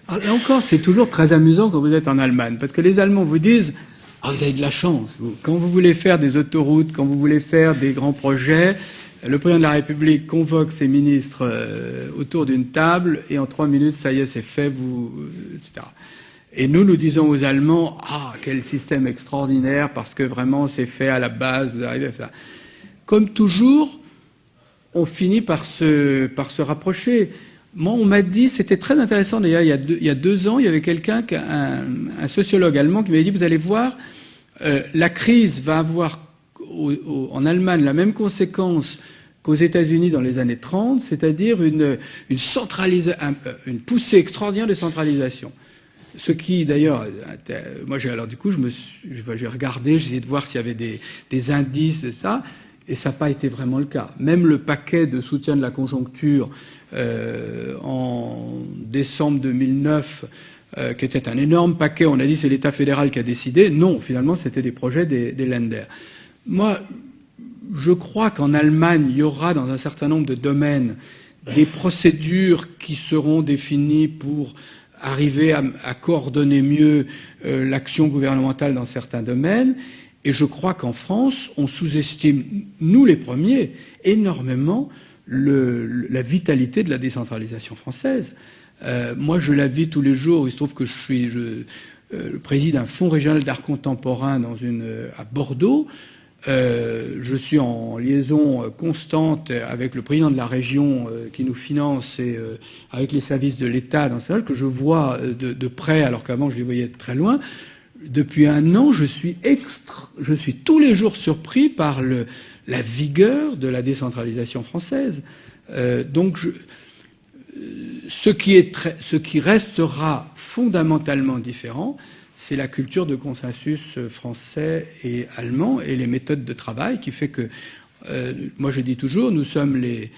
Alors, là encore, c'est toujours très amusant quand vous êtes en Allemagne, parce que les Allemands vous disent « Ah, vous avez de la chance, vous. Quand vous voulez faire des autoroutes, quand vous voulez faire des grands projets, le président de la République convoque ses ministres autour d'une table et en 3 minutes, ça y est, c'est fait, etc. » Et nous disons aux Allemands, ah, quel système extraordinaire, parce que vraiment, c'est fait à la base, vous arrivez à ça. Comme toujours, on finit par se rapprocher. Moi, on m'a dit, c'était très intéressant, d'ailleurs, il y a 2 ans, il y avait quelqu'un, un sociologue allemand, qui m'avait dit, vous allez voir, la crise va avoir en Allemagne la même conséquence qu'aux États-Unis dans les années 30, c'est-à-dire une poussée extraordinaire de centralisation. Ce qui, d'ailleurs, moi, alors du coup, j'ai regardé, j'ai essayé de voir s'il y avait des indices de ça, et ça n'a pas été vraiment le cas. Même le paquet de soutien de la conjoncture en décembre 2009, qui était un énorme paquet, on a dit c'est l'État fédéral qui a décidé. Non, finalement, c'était des projets des Länder. Moi, je crois qu'en Allemagne, il y aura dans un certain nombre de domaines des procédures qui seront définies pour arriver à coordonner mieux l'action gouvernementale dans certains domaines. Et je crois qu'en France, on sous-estime, nous les premiers, énormément la vitalité de la décentralisation française. Moi, je la vis tous les jours. Il se trouve que je préside un fonds régional d'art contemporain à Bordeaux. Je suis en liaison constante avec le président de la région qui nous finance et avec les services de l'État dans ce que je vois de près, alors qu'avant je les voyais de très loin. Depuis 1 an, je suis tous les jours surpris par la vigueur de la décentralisation française. Donc, ce qui restera fondamentalement différent, c'est la culture de consensus français et allemand et les méthodes de travail qui fait que, moi je dis toujours, nous sommes les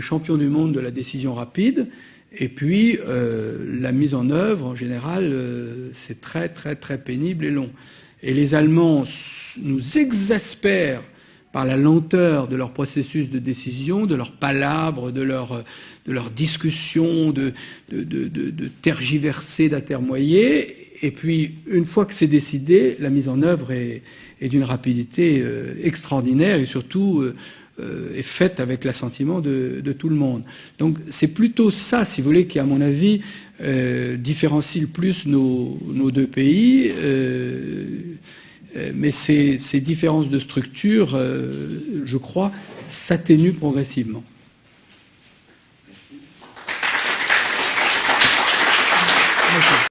champions du monde de la décision rapide. Et puis, la mise en œuvre, en général, c'est très, très, très pénible et long. Et les Allemands nous exaspèrent par la lenteur de leur processus de décision, de leurs palabres, de leur discussion, de tergiverser, d'atermoyer. Et puis, une fois que c'est décidé, la mise en œuvre est d'une rapidité extraordinaire et surtout est faite avec l'assentiment de tout le monde. Donc c'est plutôt ça, si vous voulez, qui, à mon avis, différencie le plus nos 2 pays. Mais ces différences de structure, je crois, s'atténuent progressivement.